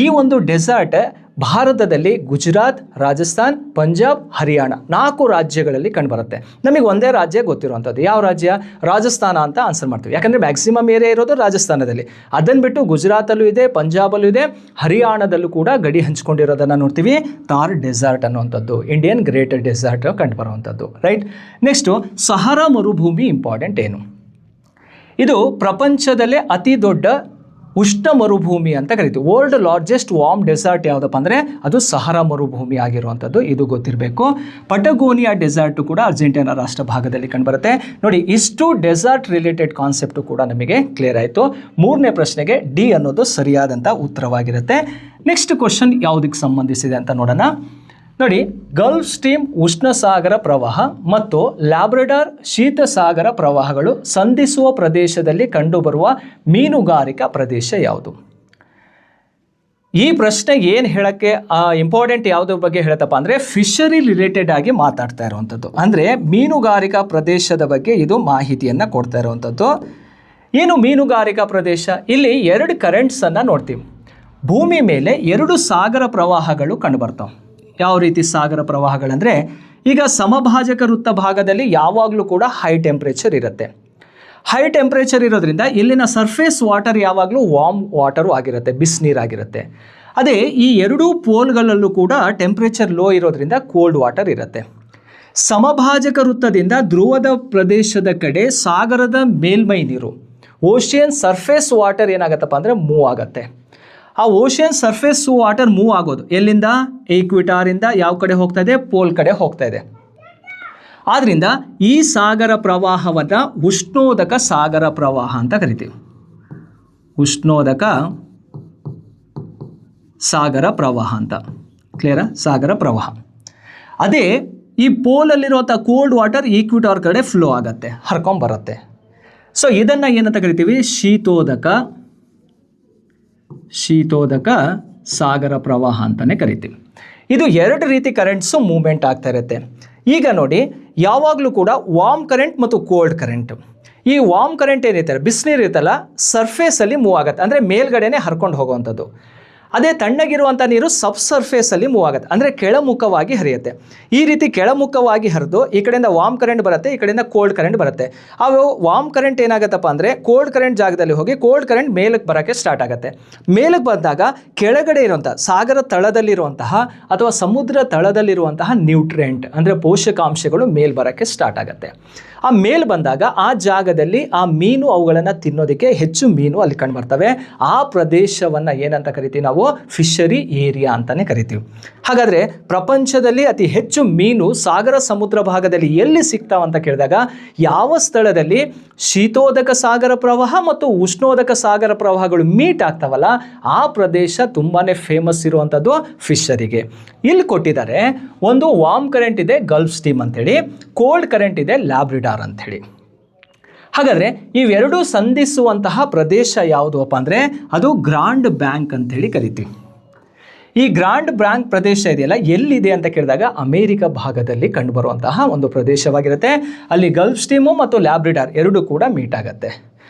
ಈ ಒಂದು ಡೆಸರ್ಟ್ ಭಾರತದಲ್ಲಿ ಗುಜರಾತ್, ರಾಜಸ್ಥಾನ್, ಪಂಜಾಬ್, ಹರಿಯಾಣ 4 ರಾಜ್ಯಗಳಲ್ಲಿ ಕಂಡುಬರುತ್ತೆ. ನಮಗೆ ಒಂದೇ ರಾಜ್ಯ ಗೊತ್ತಿರುವಂಥದ್ದು, ಯಾವ ರಾಜ್ಯ? ರಾಜಸ್ಥಾನ ಅಂತ ಆನ್ಸರ್ ಮಾಡ್ತೀವಿ, ಯಾಕಂದರೆ ಮ್ಯಾಕ್ಸಿಮಮ್ ಏರಿಯಾ ಇರೋದು ರಾಜಸ್ಥಾನದಲ್ಲಿ. ಅದನ್ನು ಬಿಟ್ಟು ಗುಜರಾತಲ್ಲೂ ಇದೆ, ಪಂಜಾಬಲ್ಲೂ ಇದೆ, ಹರಿಯಾಣದಲ್ಲೂ ಕೂಡ ಗಡಿ ಹಂಚ್ಕೊಂಡಿರೋದನ್ನು ನೋಡ್ತೀವಿ. ಥಾರ್ ಡೆಸರ್ಟ್ ಅನ್ನುವಂಥದ್ದು ಇಂಡಿಯನ್ ಗ್ರೇಟ್ ಡೆಸರ್ಟ್ ಕಂಡುಬರುವಂಥದ್ದು. ರೈಟ್. ನೆಕ್ಸ್ಟು ಸಹರಾ ಮರುಭೂಮಿ ಇಂಪಾರ್ಟೆಂಟ್ ಏನು? ಇದು ಪ್ರಪಂಚದಲ್ಲೇ ಅತಿ ದೊಡ್ಡ ಉಷ್ಣ ಮರುಭೂಮಿ ಅಂತ ಕರಿತೀವಿ. ವರ್ಲ್ಡ್ ಲಾರ್ಜೆಸ್ಟ್ ವಾರ್ಮ್ ಡೆಸರ್ಟ್ ಯಾವುದಪ್ಪ ಅಂದರೆ ಅದು ಸಹರಾ ಮರುಭೂಮಿ ಆಗಿರುವಂಥದ್ದು, ಇದು ಗೊತ್ತಿರಬೇಕು. ಪಟಗೋನಿಯಾ ಡೆಸರ್ಟು ಕೂಡ ಅರ್ಜೆಂಟೀನಾ ರಾಷ್ಟ್ರ ಭಾಗದಲ್ಲಿ ಕಂಡುಬರುತ್ತೆ. ನೋಡಿ, ಇಷ್ಟು ಡೆಸರ್ಟ್ ರಿಲೇಟೆಡ್ ಕಾನ್ಸೆಪ್ಟು ಕೂಡ ನಮಗೆ ಕ್ಲಿಯರ್ ಆಯಿತು. 3ನೇ ಪ್ರಶ್ನೆಗೆ ಡಿ ಅನ್ನೋದು ಸರಿಯಾದಂಥ ಉತ್ತರವಾಗಿರುತ್ತೆ. ನೆಕ್ಸ್ಟ್ ಕ್ವಶನ್ ಯಾವುದಕ್ಕೆ ಸಂಬಂಧಿಸಿದೆ ಅಂತ ನೋಡೋಣ. ನೋಡಿ, ಗಲ್ಫ್ ಸ್ಟ್ರೀಮ್ ಉಷ್ಣಸಾಗರ ಪ್ರವಾಹ ಮತ್ತು ಲ್ಯಾಬ್ರಡಾರ್ ಶೀತಸಾಗರ ಪ್ರವಾಹಗಳು ಸಂಧಿಸುವ ಪ್ರದೇಶದಲ್ಲಿ ಕಂಡುಬರುವ ಮೀನುಗಾರಿಕಾ ಪ್ರದೇಶ ಯಾವುದು? ಈ ಪ್ರಶ್ನೆಗೆ ಏನು ಹೇಳೋಕ್ಕೆ ಇಂಪಾರ್ಟೆಂಟ್ ಯಾವುದ್ರ ಬಗ್ಗೆ ಹೇಳ್ತಪ್ಪ ಅಂದರೆ ಫಿಶರಿ ರಿಲೇಟೆಡ್ ಆಗಿ ಮಾತಾಡ್ತಾ ಇರುವಂಥದ್ದು, ಅಂದರೆ ಮೀನುಗಾರಿಕಾ ಪ್ರದೇಶದ ಬಗ್ಗೆ ಇದು ಮಾಹಿತಿಯನ್ನು ಕೊಡ್ತಾ ಇರುವಂಥದ್ದು. ಏನು ಮೀನುಗಾರಿಕಾ ಪ್ರದೇಶ? ಇಲ್ಲಿ 2 ಕರೆಂಟ್ಸನ್ನು ನೋಡ್ತೀವಿ. ಭೂಮಿ ಮೇಲೆ 2 ಸಾಗರ ಪ್ರವಾಹಗಳು ಕಂಡುಬರ್ತಾವೆ. ಯಾವ ರೀತಿ ಸಾಗರ ಪ್ರವಾಹಗಳಂದರೆ, ಈಗ ಸಮಭಾಜಕ ವೃತ್ತ ಭಾಗದಲ್ಲಿ ಯಾವಾಗಲೂ ಕೂಡ ಹೈ ಟೆಂಪ್ರೇಚರ್ ಇರುತ್ತೆ. ಹೈ ಟೆಂಪ್ರೇಚರ್ ಇರೋದ್ರಿಂದ ಇಲ್ಲಿನ ಸರ್ಫೇಸ್ ವಾಟರ್ ಯಾವಾಗಲೂ ವಾರ್ಮ್ ವಾಟರು ಆಗಿರುತ್ತೆ, ಬಿಸಿನೀರಾಗಿರುತ್ತೆ. ಅದೇ ಈ 2 ಪೋಲ್ಗಳಲ್ಲೂ ಕೂಡ ಟೆಂಪ್ರೇಚರ್ ಲೋ ಇರೋದ್ರಿಂದ ಕೋಲ್ಡ್ ವಾಟರ್ ಇರುತ್ತೆ. ಸಮಭಾಜಕ ವೃತ್ತದಿಂದ ಧ್ರುವದ ಪ್ರದೇಶದ ಕಡೆ ಸಾಗರದ ಮೇಲ್ಮೈ ನೀರು, ಓಷಿಯನ್ ಸರ್ಫೇಸ್ ವಾಟರ್ ಏನಾಗತ್ತಪ್ಪ ಅಂದರೆ ಮೂವ್ ಆಗುತ್ತೆ. ಆ ಓಷಿಯನ್ ಸರ್ಫೇಸ್ ವಾಟರ್ ಮೂವ್ ಆಗೋದು ಎಲ್ಲಿಂದ? ಈಕ್ವಿಟಾರಿಂದ ಯಾವ ಕಡೆ ಹೋಗ್ತಾ ಇದೆ? ಪೋಲ್ ಕಡೆ ಹೋಗ್ತಾ ಇದೆ. ಆದ್ದರಿಂದ ಈ ಸಾಗರ ಪ್ರವಾಹವನ್ನು ಉಷ್ಣೋದಕ ಸಾಗರ ಪ್ರವಾಹ ಅಂತ ಕರಿತೀವಿ. ಉಷ್ಣೋದಕ ಸಾಗರ ಪ್ರವಾಹ ಅಂತ. ಕ್ಲಿಯರಾ? ಸಾಗರ ಪ್ರವಾಹ. ಅದೇ ಈ ಪೋಲಲ್ಲಿರುವಂಥ ಕೋಲ್ಡ್ ವಾಟರ್ ಈಕ್ವಿಟಾರ್ ಕಡೆ ಫ್ಲೋ ಆಗುತ್ತೆ, ಹರ್ಕೊಂಬರುತ್ತೆ. ಸೊ ಇದನ್ನು ಏನಂತ ಕರಿತೀವಿ, ಶೀತೋದಕ ಸಾಗರ ಪ್ರವಾಹ ಅಂತಲೇ ಕರಿತೀವಿ. ಇದು 2 ರೀತಿ ಕರೆಂಟ್ಸು ಮೂವ್ಮೆಂಟ್ ಆಗ್ತಾ ಇರುತ್ತೆ. ಈಗ ನೋಡಿ, ಯಾವಾಗಲೂ ಕೂಡ ವಾರ್ಮ್ ಕರೆಂಟ್ ಮತ್ತು ಕೋಲ್ಡ್ ಕರೆಂಟ್. ಈ ವಾರ್ಮ್ ಕರೆಂಟ್ ಏನಿರ್ತಾರೆ, ಬಿಸಿನೀರು ಇರುತ್ತಲ್ಲ, ಸರ್ಫೇಸಲ್ಲಿ ಮೂವ್ ಆಗುತ್ತೆ, ಅಂದರೆ ಮೇಲ್ಗಡೆನೇ ಹರ್ಕೊಂಡು ಹೋಗುವಂಥದ್ದು. ಅದೇ ತಣ್ಣಗಿರುವಂಥ ನೀರು ಸಬ್ ಸರ್ಫೇಸಲ್ಲಿ ಮೂವ್ ಆಗುತ್ತೆ, ಅಂದರೆ ಕೆಳಮುಖವಾಗಿ ಹರಿಯುತ್ತೆ. ಈ ರೀತಿ ಕೆಳಮುಖವಾಗಿ ಹರಿದು ಈ ಕಡೆಯಿಂದ ವಾರ್ಮ್ ಕರೆಂಟ್ ಬರುತ್ತೆ, ಈ ಕಡೆಯಿಂದ ಕೋಲ್ಡ್ ಕರೆಂಟ್ ಬರುತ್ತೆ. ಅವು ವಾರ್ಮ್ ಕರೆಂಟ್ ಏನಾಗುತ್ತಪ್ಪ ಅಂದರೆ ಕೋಲ್ಡ್ ಕರೆಂಟ್ ಜಾಗದಲ್ಲಿ ಹೋಗಿ ಕೋಲ್ಡ್ ಕರೆಂಟ್ ಮೇಲಕ್ಕೆ ಬರೋಕ್ಕೆ ಸ್ಟಾರ್ಟ್ ಆಗುತ್ತೆ. ಮೇಲಕ್ಕೆ ಬಂದಾಗ ಕೆಳಗಡೆ ಇರುವಂಥ ಸಾಗರ ತಳದಲ್ಲಿರುವಂತಹ ಅಥವಾ ಸಮುದ್ರ ತಳದಲ್ಲಿರುವಂತಹ ನ್ಯೂಟ್ರಿಯೆಂಟ್ ಅಂದರೆ ಪೋಷಕಾಂಶಗಳು ಮೇಲ್ ಬರೋಕ್ಕೆ ಸ್ಟಾರ್ಟ್ ಆಗುತ್ತೆ. ಆ ಮೇಲ್ ಬಂದಾಗ ಆ ಜಾಗದಲ್ಲಿ ಆ ಮೀನು ಅವುಗಳನ್ನು ತಿನ್ನೋದಕ್ಕೆ ಹೆಚ್ಚು ಮೀನು ಅಲ್ಲಿ ಕಂಡು ಬರ್ತವೆ. ಆ ಪ್ರದೇಶವನ್ನು ಏನಂತ ಕರಿತೀವಿ ನಾವು, ಫಿಶರಿ ಏರಿಯಾ ಅಂತಲೇ ಕರಿತೀವಿ. ಹಾಗಾದರೆ ಪ್ರಪಂಚದಲ್ಲಿ ಅತಿ ಹೆಚ್ಚು ಮೀನು ಸಾಗರ ಸಮುದ್ರ ಭಾಗದಲ್ಲಿ ಎಲ್ಲಿ ಸಿಗ್ತಾವಂತ ಕೇಳಿದಾಗ, ಯಾವ ಸ್ಥಳದಲ್ಲಿ ಶೀತೋದಕ ಸಾಗರ ಪ್ರವಾಹ ಮತ್ತು ಉಷ್ಣೋದಕ ಸಾಗರ ಪ್ರವಾಹಗಳು ಮೀಟ್ ಆಗ್ತಾವಲ್ಲ, ಆ ಪ್ರದೇಶ ತುಂಬಾ ಫೇಮಸ್ ಇರುವಂಥದ್ದು ಫಿಶರಿಗೆ. ಇಲ್ಲಿ ಕೊಟ್ಟಿದ್ದಾರೆ, ಒಂದು ವಾರ್ಮ್ ಕರೆಂಟ್ ಇದೆ ಗಲ್ಫ್ ಸ್ಟ್ರೀಮ್ ಅಂತೇಳಿ, ಕೋಲ್ಡ್ ಕರೆಂಟ್ ಇದೆ ಲ್ಯಾಬ್ರಿಡಾರ್ ಅಂಥೇಳಿ. ಹಾಗಾದರೆ ಇವೆರಡೂ ಸಂಧಿಸುವಂತಹ ಪ್ರದೇಶ ಯಾವುದಪ್ಪ ಅಂದರೆ ಅದು ಗ್ರಾಂಡ್ ಬ್ಯಾಂಕ್ ಅಂಥೇಳಿ ಕರಿತೀವಿ. ಈ ಗ್ರಾಂಡ್ ಬ್ಯಾಂಕ್ ಪ್ರದೇಶ ಇದೆಯಲ್ಲ, ಎಲ್ಲಿದೆ ಅಂತ ಕೇಳಿದಾಗ ಅಮೇರಿಕ ಭಾಗದಲ್ಲಿ ಕಂಡುಬರುವಂತಹ ಒಂದು ಪ್ರದೇಶವಾಗಿರುತ್ತೆ. ಅಲ್ಲಿ ಗಲ್ಫ್ ಸ್ಟ್ರೀಮು ಮತ್ತು ಲ್ಯಾಬ್ರಿಡಾರ್ ಎರಡೂ ಕೂಡ ಮೀಟ್ ಆಗುತ್ತೆ.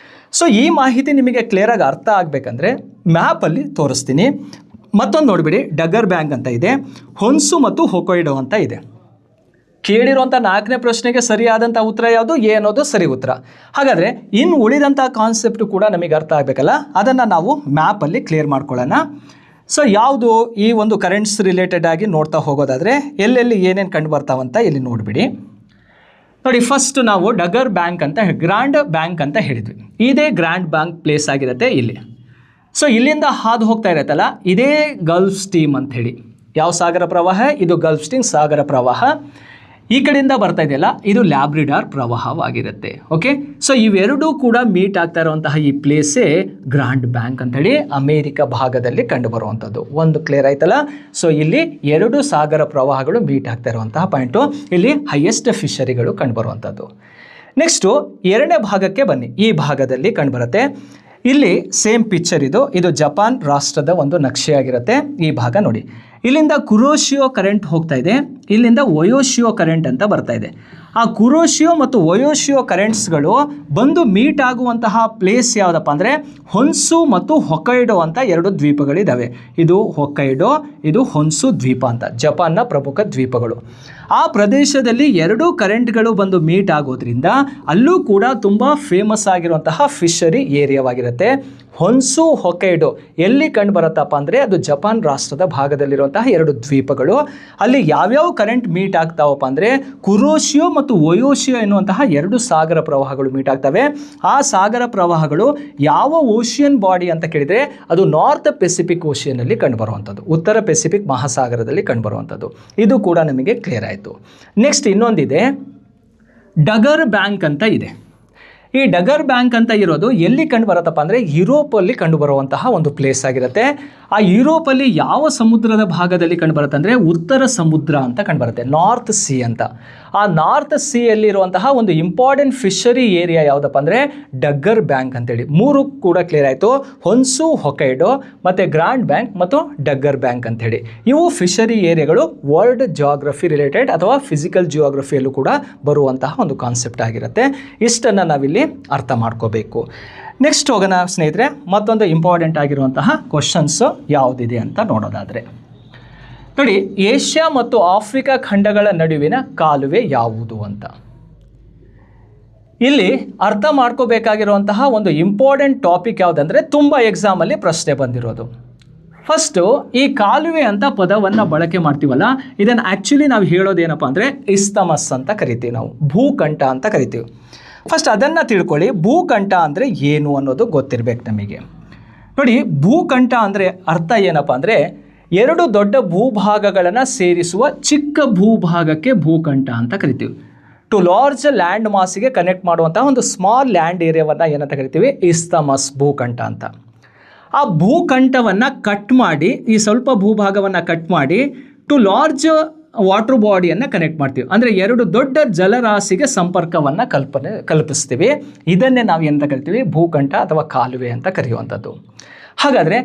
ಸೊ ಈ ಮಾಹಿತಿ ನಿಮಗೆ ಕ್ಲಿಯರಾಗಿ ಅರ್ಥ ಆಗಬೇಕಂದ್ರೆ ಮ್ಯಾಪಲ್ಲಿ ತೋರಿಸ್ತೀನಿ. ಮತ್ತೊಂದು ನೋಡಿಬಿಡಿ, ಡಗರ್ ಬ್ಯಾಂಕ್ ಅಂತ ಇದೆ, ಹೊನ್ಸು ಮತ್ತು ಹೊಕೊಯ್ಡೋ ಅಂತ ಇದೆ. ಕೇಳಿರುವಂಥ 4ನೇ ಪ್ರಶ್ನೆಗೆ ಸರಿಯಾದಂಥ ಉತ್ತರ ಯಾವುದು, ಎ ಅನ್ನೋದು ಸರಿ ಉತ್ತರ. ಹಾಗಾದರೆ ಇನ್ನು ಉಳಿದಂಥ ಕಾನ್ಸೆಪ್ಟು ಕೂಡ ನಮಗೆ ಅರ್ಥ ಆಗಬೇಕಲ್ಲ, ಅದನ್ನು ನಾವು ಮ್ಯಾಪಲ್ಲಿ ಕ್ಲಿಯರ್ ಮಾಡ್ಕೊಳ್ಳೋಣ. ಸೊ ಯಾವುದು ಈ ಒಂದು ಕರೆಂಟ್ಸ್ ರಿಲೇಟೆಡ್ ಆಗಿ ನೋಡ್ತಾ ಹೋಗೋದಾದರೆ ಎಲ್ಲೆಲ್ಲಿ ಏನೇನು ಕಂಡು ಬರ್ತಾವಂತ ಇಲ್ಲಿ ನೋಡಿಬಿಡಿ. ನೋಡಿ, ಫಸ್ಟ್ ನಾವು ಡಗರ್ ಬ್ಯಾಂಕ್ ಅಂತ ಗ್ರ್ಯಾಂಡ್ ಬ್ಯಾಂಕ್ ಅಂತ ಹೇಳಿದ್ವಿ. ಇದೇ ಗ್ರ್ಯಾಂಡ್ ಬ್ಯಾಂಕ್ ಪ್ಲೇಸ್ ಆಗಿರುತ್ತೆ ಇಲ್ಲಿ. ಸೊ ಇಲ್ಲಿಂದ ಹಾದು ಹೋಗ್ತಾ ಇರತ್ತಲ್ಲ, ಇದೇ ಗಲ್ಫ್ ಸ್ಟ್ರೀಮ್ ಅಂಥೇಳಿ. ಯಾವ ಸಾಗರ ಪ್ರವಾಹ ಇದು? ಗಲ್ಫ್ ಸ್ಟ್ರೀಮ್ ಸಾಗರ ಪ್ರವಾಹ. ಈ ಕಡೆಯಿಂದ ಬರ್ತಾ ಇದೆಯಲ್ಲ, ಇದು ಲ್ಯಾಬ್ರಿಡಾರ್ ಪ್ರವಾಹವಾಗಿರುತ್ತೆ. ಓಕೆ, ಸೊ ಇವೆರಡೂ ಕೂಡ ಮೀಟ್ ಆಗ್ತಾ ಇರುವಂತಹ ಈ ಪ್ಲೇಸೇ ಗ್ರಾಂಡ್ ಬ್ಯಾಂಕ್ ಅಂತೇಳಿ ಅಮೇರಿಕ ಭಾಗದಲ್ಲಿ ಕಂಡು ಬರುವಂಥದ್ದು. ಒಂದು ಕ್ಲಿಯರ್ ಆಯ್ತಲ್ಲ. ಸೊ ಇಲ್ಲಿ 2 ಸಾಗರ ಪ್ರವಾಹಗಳು ಮೀಟ್ ಆಗ್ತಾ ಇರುವಂತಹ ಪಾಯಿಂಟು, ಇಲ್ಲಿ ಹೈಯೆಸ್ಟ್ ಫಿಶರಿಗಳು ಕಂಡು ಬರುವಂಥದ್ದು. ನೆಕ್ಸ್ಟು 2ನೇ ಭಾಗಕ್ಕೆ ಬನ್ನಿ. ಈ ಭಾಗದಲ್ಲಿ ಕಂಡುಬರುತ್ತೆ. ಇಲ್ಲಿ ಸೇಮ್ ಪಿಕ್ಚರ್ ಇದು ಜಪಾನ್ ರಾಷ್ಟ್ರದ ಒಂದು ನಕ್ಷೆ ಆಗಿರುತ್ತೆ. ಈ ಭಾಗ ನೋಡಿ, ಇಲ್ಲಿಂದ ಕುರೋಶಿಯೋ ಕರೆಂಟ್ ಹೋಗ್ತಾ ಇದೆ, ಇಲ್ಲಿಂದ ಒಯೋಶಿಯೋ ಕರೆಂಟ್ ಅಂತ ಬರ್ತಾ ಇದೆ. ಆ ಕುರೋಶಿಯೋ ಮತ್ತು ಒಯೋಶಿಯೋ ಕರೆಂಟ್ಸ್ಗಳು ಬಂದು ಮೀಟ್ ಆಗುವಂತಹ ಪ್ಲೇಸ್ ಯಾವುದಪ್ಪ ಅಂದರೆ ಹೊನ್ಸು ಮತ್ತು ಹೊಕೈಡೋ ಅಂತ 2 ದ್ವೀಪಗಳಿದ್ದಾವೆ. ಇದು ಹೊಕೈಡೋ, ಇದು ಹೊನ್ಸು ದ್ವೀಪ ಅಂತ, ಜಪಾನ್ನ ಪ್ರಮುಖ ದ್ವೀಪಗಳು. ಆ ಪ್ರದೇಶದಲ್ಲಿ 2 ಕರೆಂಟ್ಗಳು ಬಂದು ಮೀಟ್ ಆಗೋದ್ರಿಂದ ಅಲ್ಲೂ ಕೂಡ ತುಂಬ ಫೇಮಸ್ ಆಗಿರುವಂತಹ ಫಿಶರಿ ಏರಿಯಾವಾಗಿರುತ್ತೆ. ಹೊನ್ಸು ಹೊಕೈಡೋ ಎಲ್ಲಿ ಕಂಡು ಬರುತ್ತಪ್ಪ ಅಂದರೆ ಅದು ಜಪಾನ್ ರಾಷ್ಟ್ರದ ಭಾಗದಲ್ಲಿರುವಂತಹ 2 ದ್ವೀಪಗಳು. ಅಲ್ಲಿ ಯಾವ್ಯಾವ ಕರೆಂಟ್ ಮೀಟ್ ಆಗ್ತಾವಪ್ಪ ಅಂದರೆ ಕುರೋಶಿಯೋ ಮತ್ತು ಒಯೋಶಿಯೋ ಎನ್ನುವಂತಹ 2 ಸಾಗರ ಪ್ರವಾಹಗಳು ಮೀಟ್ ಆಗ್ತವೆ. ಆ ಸಾಗರ ಪ್ರವಾಹಗಳು ಯಾವ ಓಷಿಯನ್ ಬಾಡಿ ಅಂತ ಕೇಳಿದರೆ ಅದು ನಾರ್ತ್ ಪೆಸಿಫಿಕ್ ಓಷಿಯನಲ್ಲಿ ಕಂಡುಬರುವಂಥದ್ದು, ಉತ್ತರ ಪೆಸಿಫಿಕ್ ಮಹಾಸಾಗರದಲ್ಲಿ ಕಂಡುಬರುವಂಥದ್ದು. ಇದು ಕೂಡ ನಮಗೆ ಕ್ಲಿಯರ್ ಆಯಿತು. ನೆಕ್ಸ್ಟ್ ಇನ್ನೊಂದಿದೆ, ಡಗರ್ ಬ್ಯಾಂಕ್ ಅಂತ ಇದೆ. ಈ ಡಗರ್ ಬ್ಯಾಂಕ್ ಅಂತ ಇರೋದು ಎಲ್ಲಿ ಕಂಡು ಬರುತ್ತಪ್ಪ ಅಂದರೆ ಯುರೋಪಲ್ಲಿ ಕಂಡು ಬರುವಂತಹ ಒಂದು ಪ್ಲೇಸ್ ಆಗಿರುತ್ತೆ. ಆ ಯುರೋಪಲ್ಲಿ ಯಾವ ಸಮುದ್ರದ ಭಾಗದಲ್ಲಿ ಕಂಡು ಬರುತ್ತೆ ಅಂದರೆ ಉತ್ತರ ಸಮುದ್ರ ಅಂತ ಕಂಡು ಬರುತ್ತೆ, ನಾರ್ತ್ ಸಿ ಅಂತ. ಆ ನಾರ್ತ್ ಸಿಯಲ್ಲಿರುವಂತಹ ಒಂದು ಇಂಪಾರ್ಟೆಂಟ್ ಫಿಶರಿ ಏರಿಯಾ ಯಾವುದಪ್ಪ ಅಂದರೆ ಡಗರ್ ಬ್ಯಾಂಕ್ ಅಂತೇಳಿ. 3 ಕೂಡ ಕ್ಲಿಯರ್ ಆಯಿತು, ಹೊನ್ಸು ಹೊಕೈಡೋ ಮತ್ತು ಗ್ರಾಂಡ್ ಬ್ಯಾಂಕ್ ಮತ್ತು ಡಗರ್ ಬ್ಯಾಂಕ್ ಅಂಥೇಳಿ. ಇವು ಫಿಶರಿ ಏರಿಯಾಗಳು ವರ್ಲ್ಡ್ ಜಿಯೋಗ್ರಫಿ ರಿಲೇಟೆಡ್ ಅಥವಾ ಫಿಸಿಕಲ್ ಜಿಯೋಗ್ರಫಿಯಲ್ಲೂ ಕೂಡ ಬರುವಂತಹ ಒಂದು ಕಾನ್ಸೆಪ್ಟ್ ಆಗಿರುತ್ತೆ. ಇಷ್ಟನ್ನು ನಾವಿಲ್ಲಿ ಅರ್ಥ ಮಾಡ್ಕೋಬೇಕು. ನೆಕ್ಸ್ಟ್ ಹೋಗೋಣ ಸ್ನೇಹಿತರೆ, ಮತ್ತೊಂದು ಇಂಪಾರ್ಟೆಂಟ್ ಆಗಿರುವಂತಹ ಕ್ವಶನ್ಸು ಯಾವುದಿದೆ ಅಂತ ನೋಡೋದಾದರೆ ನೋಡಿ, ಏಷ್ಯಾ ಮತ್ತು ಆಫ್ರಿಕಾ ಖಂಡಗಳ ನಡುವಿನ ಕಾಲುವೆ ಯಾವುದು ಅಂತ. ಇಲ್ಲಿ ಅರ್ಥ ಮಾಡ್ಕೋಬೇಕಾಗಿರುವಂತಹ ಒಂದು ಇಂಪಾರ್ಟೆಂಟ್ ಟಾಪಿಕ್ ಯಾವುದಂದರೆ ತುಂಬ ಎಕ್ಸಾಮಲ್ಲಿ ಪ್ರಶ್ನೆ ಬಂದಿರೋದು. ಫಸ್ಟು ಈ ಕಾಲುವೆ ಅಂತ ಪದವನ್ನು ಬಳಕೆ ಮಾಡ್ತೀವಲ್ಲ, ಇದನ್ನು ಆ್ಯಕ್ಚುಲಿ ನಾವು ಹೇಳೋದೇನಪ್ಪ ಅಂದರೆ ಇಸ್ತಮಸ್ ಅಂತ ಕರಿತೀವಿ, ನಾವು ಭೂಕಂಠ ಅಂತ ಕರಿತೀವಿ. ಫಸ್ಟ್ ಅದನ್ನು ತಿಳ್ಕೊಳ್ಳಿ, ಭೂಕಂಠ ಅಂದರೆ ಏನು ಅನ್ನೋದು ಗೊತ್ತಿರಬೇಕು ನಮಗೆ. ನೋಡಿ, ಭೂಕಂಠ ಅಂದರೆ ಅರ್ಥ ಏನಪ್ಪ ಅಂದರೆ 2 ದೊಡ್ಡ ಭೂಭಾಗಗಳನ್ನು ಸೇರಿಸುವ ಚಿಕ್ಕ ಭೂಭಾಗಕ್ಕೆ ಭೂಕಂಠ ಅಂತ ಕರಿತೀವಿ. ಟು ಲಾರ್ಜ್ ಲ್ಯಾಂಡ್ ಮಾಸಿಗೆ ಕನೆಕ್ಟ್ ಮಾಡುವಂಥ ಒಂದು ಸ್ಮಾಲ್ ಲ್ಯಾಂಡ್ ಏರಿಯಾವನ್ನು ಏನಂತ ಕರಿತೀವಿ, ಇಸ್ತಮಸ್, ಭೂಕಂಠ ಅಂತ. ಆ ಭೂಕಂಠವನ್ನು ಕಟ್ ಮಾಡಿ, ಈ ಸ್ವಲ್ಪ ಭೂಭಾಗವನ್ನು ಕಟ್ ಮಾಡಿ ಟು ಲಾರ್ಜ್ ವಾಟರ್ ಬಾಡಿಯನ್ನು ಕನೆಕ್ಟ್ ಮಾಡ್ತೀವಿ. ಅಂದರೆ ಎರಡು ದೊಡ್ಡ ಜಲರಾಶಿಗೆ ಸಂಪರ್ಕವನ್ನು ಕಲ್ಪಿಸ್ತೀವಿ. ಇದನ್ನೇ ನಾವು ಏನಂತ ಕರಿತೀವಿ, ಭೂಕಂಠ ಅಥವಾ ಕಾಲುವೆ ಅಂತ ಕರೆಯುವಂಥದ್ದು. ಹಾಗಾದರೆ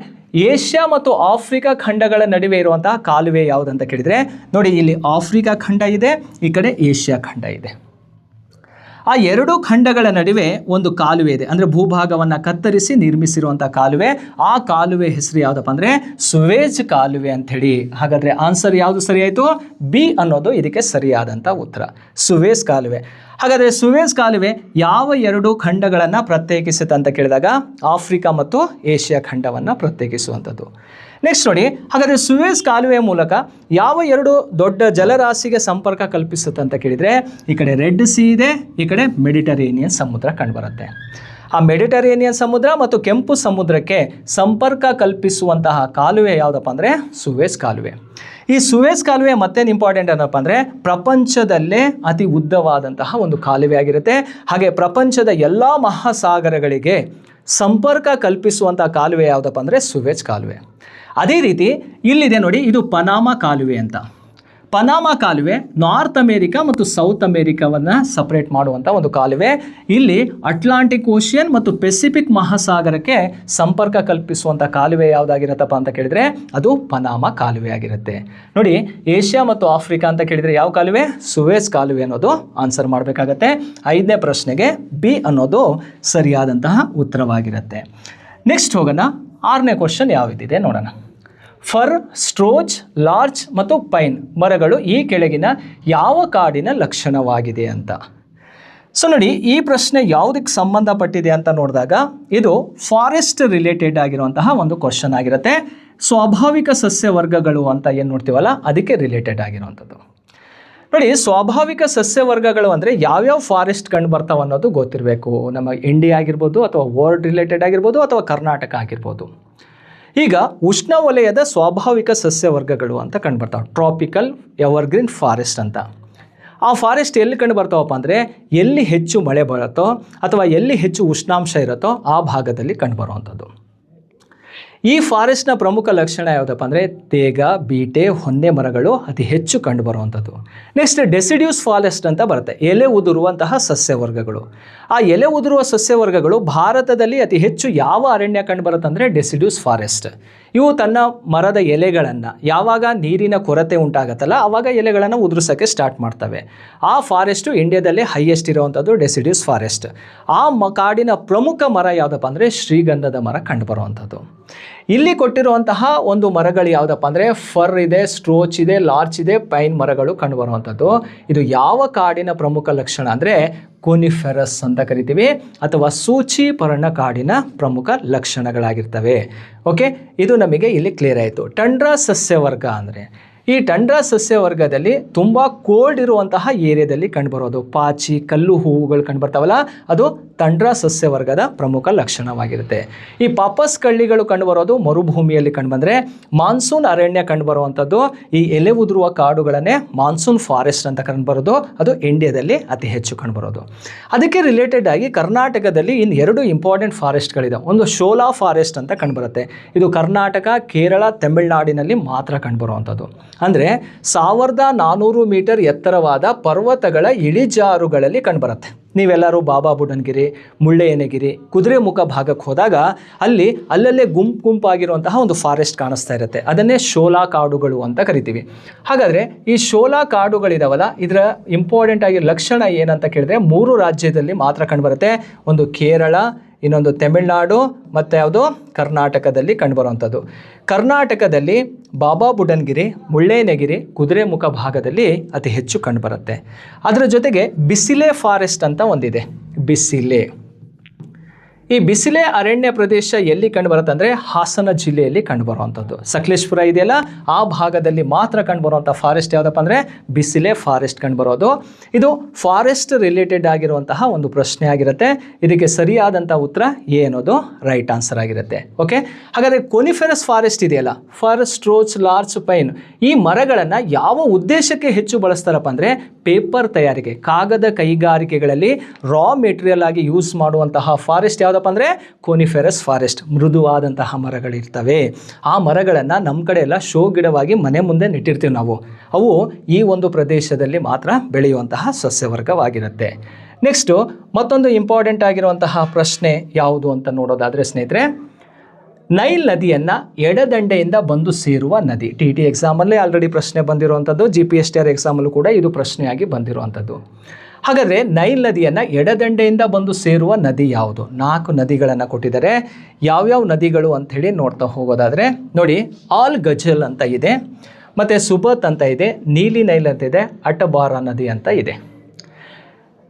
ಏಷ್ಯಾ ಮತ್ತು ಆಫ್ರಿಕಾ ಖಂಡಗಳ ನಡುವೆ ಇರುವಂತಹ ಕಾಲುವೆ ಯಾವುದಂತ ಕೇಳಿದರೆ, ನೋಡಿ ಇಲ್ಲಿ ಆಫ್ರಿಕಾ ಖಂಡ ಇದೆ, ಈ ಕಡೆ ಏಷ್ಯಾ ಖಂಡ ಇದೆ. ಆ ಎರಡು ಖಂಡಗಳ ನಡುವೆ ಒಂದು ಕಾಲುವೆ ಇದೆ, ಅಂದರೆ ಭೂಭಾಗವನ್ನು ಕತ್ತರಿಸಿ ನಿರ್ಮಿಸಿರುವಂಥ ಕಾಲುವೆ. ಆ ಕಾಲುವೆ ಹೆಸರು ಯಾವುದಪ್ಪ ಅಂದರೆ ಸುವೇಜ್ ಕಾಲುವೆ ಅಂಥೇಳಿ. ಹಾಗಾದರೆ ಆನ್ಸರ್ ಯಾವುದು ಸರಿಯಾಯಿತು? ಬಿ ಅನ್ನೋದು ಇದಕ್ಕೆ ಸರಿಯಾದಂಥ ಉತ್ತರ, ಸುವೇಜ್ ಕಾಲುವೆ. ಹಾಗಾದರೆ ಸುವೇಜ್ ಕಾಲುವೆ ಯಾವ ಎರಡು ಖಂಡಗಳನ್ನು ಪ್ರತ್ಯೇಕಿಸುತ್ತೆ ಅಂತ ಕೇಳಿದಾಗ ಆಫ್ರಿಕಾ ಮತ್ತು ಏಷ್ಯಾ ಖಂಡವನ್ನು ಪ್ರತ್ಯೇಕಿಸುವಂಥದ್ದು. ನೆಕ್ಸ್ಟ್ ನೋಡಿ, ಹಾಗಾದರೆ ಸುವೇಜ್ ಕಾಲುವೆಯ ಮೂಲಕ ಯಾವ ಎರಡು ದೊಡ್ಡ ಜಲರಾಶಿಗೆ ಸಂಪರ್ಕ ಕಲ್ಪಿಸುತ್ತೆ ಅಂತ ಕೇಳಿದರೆ, ಈ ಕಡೆ ರೆಡ್ ಸಿ ಇದೆ, ಈ ಕಡೆ ಮೆಡಿಟರೇನಿಯನ್ ಸಮುದ್ರ ಕಂಡುಬರುತ್ತೆ. ಆ ಮೆಡಿಟರೇನಿಯನ್ ಸಮುದ್ರ ಮತ್ತು ಕೆಂಪು ಸಮುದ್ರಕ್ಕೆ ಸಂಪರ್ಕ ಕಲ್ಪಿಸುವಂತಹ ಕಾಲುವೆ ಯಾವುದಪ್ಪ ಅಂದರೆ ಸುವೇಜ್ ಕಾಲುವೆ. ಈ ಸುವೇಜ್ ಕಾಲುವೆ ಮತ್ತೇನು ಇಂಪಾರ್ಟೆಂಟ್ ಏನಪ್ಪ ಅಂದರೆ ಪ್ರಪಂಚದಲ್ಲೇ ಅತಿ ಉದ್ದವಾದಂತಹ ಒಂದು ಕಾಲುವೆ ಆಗಿರುತ್ತೆ. ಹಾಗೆ ಪ್ರಪಂಚದ ಎಲ್ಲ ಮಹಾಸಾಗರಗಳಿಗೆ ಸಂಪರ್ಕ ಕಲ್ಪಿಸುವಂಥ ಕಾಲುವೆ ಯಾವುದಪ್ಪ ಅಂದರೆ ಸುವೇಜ್ ಕಾಲುವೆ. ಅದೇ ರೀತಿ ಇಲ್ಲಿದೆ ನೋಡಿ, ಇದು ಪನಾಮಾ ಕಾಲುವೆ ಅಂತ. ಪನಾಮಾ ಕಾಲುವೆ ನಾರ್ತ್ ಅಮೇರಿಕಾ ಮತ್ತು ಸೌತ್ ಅಮೇರಿಕಾವನ್ನು ಸಪ್ರೇಟ್ ಮಾಡುವಂಥ ಒಂದು ಕಾಲುವೆ. ಇಲ್ಲಿ ಅಟ್ಲಾಂಟಿಕ್ ಓಷಿಯನ್ ಮತ್ತು ಪೆಸಿಫಿಕ್ ಮಹಾಸಾಗರಕ್ಕೆ ಸಂಪರ್ಕ ಕಲ್ಪಿಸುವಂಥ ಕಾಲುವೆ ಯಾವುದಾಗಿರುತ್ತಪ್ಪ ಅಂತ ಕೇಳಿದರೆ ಅದು ಪನಾಮಾ ಕಾಲುವೆ ಆಗಿರುತ್ತೆ. ನೋಡಿ, ಏಷ್ಯಾ ಮತ್ತು ಆಫ್ರಿಕಾ ಅಂತ ಕೇಳಿದರೆ ಯಾವ ಕಾಲುವೆ? ಸುವೇಜ್ ಕಾಲುವೆ ಅನ್ನೋದು ಆನ್ಸರ್ ಮಾಡಬೇಕಾಗತ್ತೆ. 5ನೇ ಪ್ರಶ್ನೆಗೆ ಬಿ ಅನ್ನೋದು ಸರಿಯಾದಂತಹ ಉತ್ತರವಾಗಿರುತ್ತೆ. ನೆಕ್ಸ್ಟ್ ಹೋಗೋಣ, 6ನೇ ಕ್ವಶನ್ ಯಾವಿದೆ ನೋಡೋಣ. ಫರ್, ಸ್ಟ್ರೋಚ್, ಲಾರ್ಚ್ ಮತ್ತು ಪೈನ್ ಮರಗಳು ಈ ಕೆಳಗಿನ ಯಾವ ಕಾಡಿನ ಲಕ್ಷಣವಾಗಿದೆ ಅಂತ. ಸೊ ನೋಡಿ, ಈ ಪ್ರಶ್ನೆ ಯಾವುದಕ್ಕೆ ಸಂಬಂಧಪಟ್ಟಿದೆ ಅಂತ ನೋಡಿದಾಗ ಇದು ಫಾರೆಸ್ಟ್ ರಿಲೇಟೆಡ್ ಆಗಿರುವಂತಹ ಒಂದು ಕ್ವಶನ್ ಆಗಿರುತ್ತೆ. ಸ್ವಾಭಾವಿಕ ಸಸ್ಯವರ್ಗಗಳು ಅಂತ ಏನು ನೋಡ್ತೀವಲ್ಲ ಅದಕ್ಕೆ ರಿಲೇಟೆಡ್ ಆಗಿರುವಂಥದ್ದು. ನೋಡಿ, ಸ್ವಾಭಾವಿಕ ಸಸ್ಯವರ್ಗಗಳು ಅಂದರೆ ಯಾವ್ಯಾವ ಫಾರೆಸ್ಟ್ ಕಂಡು ಬರ್ತಾವೆ ಅನ್ನೋದು ಗೊತ್ತಿರಬೇಕು. ನಮ್ಮ ಇಂಡಿಯಾ ಆಗಿರ್ಬೋದು, ಅಥವಾ ವರ್ಲ್ಡ್ ರಿಲೇಟೆಡ್ ಆಗಿರ್ಬೋದು, ಅಥವಾ ಕರ್ನಾಟಕ ಆಗಿರ್ಬೋದು. ಈಗ ಉಷ್ಣವಲಯದ ಸ್ವಾಭಾವಿಕ ಸಸ್ಯವರ್ಗಗಳು ಅಂತ ಕಂಡುಬರ್ತಾವೆ, ಟ್ರಾಪಿಕಲ್ ಎವರ್ಗ್ರೀನ್ ಫಾರೆಸ್ಟ್ ಅಂತ. ಆ ಫಾರೆಸ್ಟ್ ಎಲ್ಲಿ ಕಂಡು ಬರ್ತಾವಪ್ಪ ಅಂದರೆ ಎಲ್ಲಿ ಹೆಚ್ಚು ಮಳೆ ಬರುತ್ತೋ ಅಥವಾ ಎಲ್ಲಿ ಹೆಚ್ಚು ಉಷ್ಣಾಂಶ ಇರುತ್ತೋ ಆ ಭಾಗದಲ್ಲಿ ಕಂಡುಬರುವಂಥದ್ದು. ಈ ಫಾರೆಸ್ಟ್ನ ಪ್ರಮುಖ ಲಕ್ಷಣ ಯಾವುದಪ್ಪ ಅಂದರೆ ತೇಗ, ಬೀಟೆ, ಹೊನ್ನೆ ಮರಗಳು ಅತಿ ಹೆಚ್ಚು ಕಂಡುಬರುವಂಥದ್ದು. ನೆಕ್ಸ್ಟ್ ಡೆಸಿಡ್ಯೂಸ್ ಫಾರೆಸ್ಟ್ ಅಂತ ಬರುತ್ತೆ, ಎಲೆ ಉದುರುವಂತಹ ಸಸ್ಯವರ್ಗಗಳು. ಆ ಎಲೆ ಉದುರುವ ಸಸ್ಯವರ್ಗಗಳು ಭಾರತದಲ್ಲಿ ಅತಿ ಹೆಚ್ಚು ಯಾವ ಅರಣ್ಯ ಕಂಡುಬರುತ್ತೆ ಅಂದರೆ ಡೆಸಿಡ್ಯೂಸ್ ಫಾರೆಸ್ಟ್. ಇವು ತನ್ನ ಮರದ ಎಲೆಗಳನ್ನು ಯಾವಾಗ ನೀರಿನ ಕೊರತೆ ಉಂಟಾಗತ್ತಲ್ಲ ಆವಾಗ ಎಲೆಗಳನ್ನು ಉದುರಿಸೋಕ್ಕೆ ಸ್ಟಾರ್ಟ್ ಮಾಡ್ತವೆ. ಆ ಫಾರೆಸ್ಟು ಇಂಡಿಯಾದಲ್ಲಿ ಹೈಯೆಸ್ಟ್ ಇರುವಂಥದ್ದು ಡೆಸಿಡ್ಯೂಸ್ ಫಾರೆಸ್ಟ್. ಆ ಕಾಡಿನ ಪ್ರಮುಖ ಮರ ಯಾವುದಪ್ಪ ಅಂದರೆ ಶ್ರೀಗಂಧದ ಮರ ಕಂಡುಬರುವಂಥದ್ದು. ಇಲ್ಲಿ ಕೊಟ್ಟಿರುವಂತಹ ಒಂದು ಮರಗಳು ಯಾವುದಪ್ಪ ಅಂದರೆ ಫರ್ ಇದೆ, ಸ್ಟ್ರೋಚ್ ಇದೆ, ಲಾರ್ಚ್ ಇದೆ, ಪೈನ್ ಮರಗಳು ಕಂಡುಬರುವಂಥದ್ದು. ಇದು ಯಾವ ಕಾಡಿನ ಪ್ರಮುಖ ಲಕ್ಷಣ ಅಂದರೆ ಕೋನಿಫೆರಸ್ ಅಂತ ಕರಿತೀವಿ, ಅಥವಾ ಸೂಚಿ ಪರ್ಣ ಕಾಡಿನ ಪ್ರಮುಖ ಲಕ್ಷಣಗಳಾಗಿರ್ತವೆ. ಓಕೆ, ಇದು ನಮಗೆ ಇಲ್ಲಿ ಕ್ಲಿಯರ್ ಆಯಿತು. ಟಂಡ್ರಾ ಸಸ್ಯವರ್ಗ ಅಂದರೆ ಈ ಟಂಡ್ರಾ ಸಸ್ಯವರ್ಗದಲ್ಲಿ ತುಂಬ ಕೋಲ್ಡ್ ಇರುವಂತಹ ಏರಿಯಾದಲ್ಲಿ ಕಂಡುಬರೋದು. ಪಾಚಿ, ಕಲ್ಲು ಹೂವುಗಳು ಕಂಡುಬರ್ತಾವಲ್ಲ ಅದು ಟಂಡ್ರಾ ಸಸ್ಯವರ್ಗದ ಪ್ರಮುಖ ಲಕ್ಷಣವಾಗಿರುತ್ತೆ. ಈ ಪಾಪಸ್ ಕಳ್ಳಿಗಳು ಕಂಡುಬರೋದು ಮರುಭೂಮಿಯಲ್ಲಿ ಕಂಡುಬಂದರೆ, ಮಾನ್ಸೂನ್ ಅರಣ್ಯ ಕಂಡುಬರುವಂಥದ್ದು ಈ ಎಲೆ ಉದುರುವ ಕಾಡುಗಳನ್ನೇ ಮಾನ್ಸೂನ್ ಫಾರೆಸ್ಟ್ ಅಂತ ಕಂಡುಬರೋದು, ಅದು ಇಂಡಿಯಾದಲ್ಲಿ ಅತಿ ಹೆಚ್ಚು ಕಂಡುಬರೋದು. ಅದಕ್ಕೆ ರಿಲೇಟೆಡ್ ಆಗಿ ಕರ್ನಾಟಕದಲ್ಲಿ ಇನ್ನು 2 ಇಂಪಾರ್ಟೆಂಟ್ ಫಾರೆಸ್ಟ್ಗಳಿದೆ. ಒಂದು ಶೋಲಾ ಫಾರೆಸ್ಟ್ ಅಂತ ಕಂಡುಬರುತ್ತೆ, ಇದು ಕರ್ನಾಟಕ, ಕೇರಳ, ತಮಿಳುನಾಡಿನಲ್ಲಿ ಮಾತ್ರ ಕಂಡುಬರುವಂಥದ್ದು. ಅಂದರೆ 1400 ಮೀಟರ್ ಎತ್ತರವಾದ ಪರ್ವತಗಳ ಇಳಿಜಾರುಗಳಲ್ಲಿ ಕಂಡುಬರುತ್ತೆ. ನೀವೆಲ್ಲರೂ ಬಾಬಾ ಬುಡನ್ಗಿರಿ, ಮುಳ್ಳೆಯನಗಿರಿ, ಕುದುರೆಮುಖ ಭಾಗಕ್ಕೆ ಹೋದಾಗ ಅಲ್ಲಲ್ಲೇ ಗುಂಪಾಗಿರುವಂತಹ ಒಂದು ಫಾರೆಸ್ಟ್ ಕಾಣಿಸ್ತಾ ಇರುತ್ತೆ. ಅದನ್ನೇ ಶೋಲಾ ಕಾಡುಗಳು ಅಂತ ಕರಿತೀವಿ. ಹಾಗಾದರೆ ಈ ಶೋಲಾ ಕಾಡುಗಳಿದಾವಲ್ಲ ಇದರ ಇಂಪಾರ್ಟೆಂಟ್ ಆಗಿ ಲಕ್ಷಣ ಏನಂತ ಕೇಳಿದ್ರೆ 3 ರಾಜ್ಯದಲ್ಲಿ ಮಾತ್ರ ಕಂಡುಬರುತ್ತೆ. ಒಂದು ಕೇರಳ, ಇನ್ನೊಂದು ತಮಿಳುನಾಡು ಮತ್ತು ಯಾವುದು ಕರ್ನಾಟಕದಲ್ಲಿ ಕಂಡುಬರುವಂಥದ್ದು. ಕರ್ನಾಟಕದಲ್ಲಿ ಬಾಬಾ ಬುಡನ್ಗಿರಿ, ಮುಳ್ಳಯ್ಯನಗಿರಿ, ಕುದುರೆಮುಖ ಭಾಗದಲ್ಲಿ ಅತಿ ಹೆಚ್ಚು ಕಂಡುಬರುತ್ತೆ. ಅದರ ಜೊತೆಗೆ ಬಿಸಿಲೆ ಫಾರೆಸ್ಟ್ ಅಂತ ಒಂದಿದೆ. ಬಿಸಿಲೆ, ಈ ಬಿಸಿಲೆ ಅರಣ್ಯ ಪ್ರದೇಶ ಎಲ್ಲಿ ಕಂಡುಬರುತ್ತೆ ಅಂದರೆ ಹಾಸನ ಜಿಲ್ಲೆಯಲ್ಲಿ ಕಂಡುಬರುವಂಥದ್ದು. ಸಕಲೇಶ್ಪುರ ಇದೆಯಲ್ಲ ಆ ಭಾಗದಲ್ಲಿ ಮಾತ್ರ ಕಂಡುಬರುವಂಥ ಫಾರೆಸ್ಟ್ ಯಾವುದಪ್ಪ ಅಂದರೆ ಬಿಸಿಲೆ ಫಾರೆಸ್ಟ್ ಕಂಡುಬರೋದು. ಇದು ಫಾರೆಸ್ಟ್ ರಿಲೇಟೆಡ್ ಆಗಿರುವಂತಹ ಒಂದು ಪ್ರಶ್ನೆ ಆಗಿರುತ್ತೆ. ಇದಕ್ಕೆ ಸರಿಯಾದಂಥ ಉತ್ತರ ಎ ಅನ್ನೋದು ರೈಟ್ ಆನ್ಸರ್ ಆಗಿರುತ್ತೆ. ಓಕೆ, ಹಾಗಾದರೆ ಕೋನಿಫೆರಸ್ ಫಾರೆಸ್ಟ್ ಇದೆಯಲ್ಲ, ಫರ್, ಸ್ಟ್ರೋಚ್, ಲಾರ್ಚ್, ಪೈನ್ ಈ ಮರಗಳನ್ನು ಯಾವ ಉದ್ದೇಶಕ್ಕೆ ಹೆಚ್ಚು ಬಳಸ್ತಾರಪ್ಪ ಅಂದರೆ ಪೇಪರ್ ತಯಾರಿಕೆ, ಕಾಗದ ಕೈಗಾರಿಕೆಗಳಲ್ಲಿ ರಾ ಮೆಟೀರಿಯಲ್ ಆಗಿ ಯೂಸ್ ಮಾಡುವಂತಹ ಫಾರೆಸ್ಟ್ ಯಾವುದಪ್ಪ ಯಾವುದಪ್ಪ ಅಂದರೆ ಕೋನಿಫೆರಸ್ ಫಾರೆಸ್ಟ್, ಮೃದುವಾದಂತಹ ಮರಗಳಿರ್ತವೆ. ಆ ಮರಗಳನ್ನು ನಮ್ಮ ಕಡೆ ಎಲ್ಲ ಶೋ ಗಿಡವಾಗಿ ಮನೆ ಮುಂದೆ ನೆಟ್ಟಿರ್ತೀವಿ ನಾವು. ಅವು ಈ ಒಂದು ಪ್ರದೇಶದಲ್ಲಿ ಮಾತ್ರ ಬೆಳೆಯುವಂತಹ ಸಸ್ಯವರ್ಗವಾಗಿರುತ್ತೆ. ನೆಕ್ಸ್ಟು ಮತ್ತೊಂದು ಇಂಪಾರ್ಟೆಂಟ್ ಆಗಿರುವಂತಹ ಪ್ರಶ್ನೆ ಯಾವುದು ಅಂತ ನೋಡೋದಾದರೆ ಸ್ನೇಹಿತರೆ, ನೈಲ್ ನದಿಯನ್ನು ಎಡದಂಡೆಯಿಂದ ಬಂದು ಸೇರುವ ನದಿ. TT ಎಕ್ಸಾಮಲ್ಲೇ ಆಲ್ರೆಡಿ ಪ್ರಶ್ನೆ ಬಂದಿರುವಂಥದ್ದು, GPSTR ಎಕ್ಸಾಮಲ್ಲೂ ಕೂಡ ಇದು ಪ್ರಶ್ನೆಯಾಗಿ ಬಂದಿರುವಂಥದ್ದು. ಹಾಗಾದರೆ ನೈಲ್ ನದಿಯನ್ನು ಎಡದಂಡೆಯಿಂದ ಬಂದು ಸೇರುವ ನದಿ ಯಾವುದು? 4 ನದಿಗಳನ್ನು ಕೊಟ್ಟಿದ್ದಾರೆ. ಯಾವ್ಯಾವ ನದಿಗಳು ಅಂಥೇಳಿ ನೋಡ್ತಾ ಹೋಗೋದಾದರೆ ನೋಡಿ, ಆಲ್ ಗಜಲ್ ಅಂತ ಇದೆ, ಮತ್ತು ಸುಬತ್ ಅಂತ ಇದೆ, ನೀಲಿ ನೈಲ್ ಅಂತ ಇದೆ, ಅಟಬಾರ ನದಿ ಅಂತ ಇದೆ.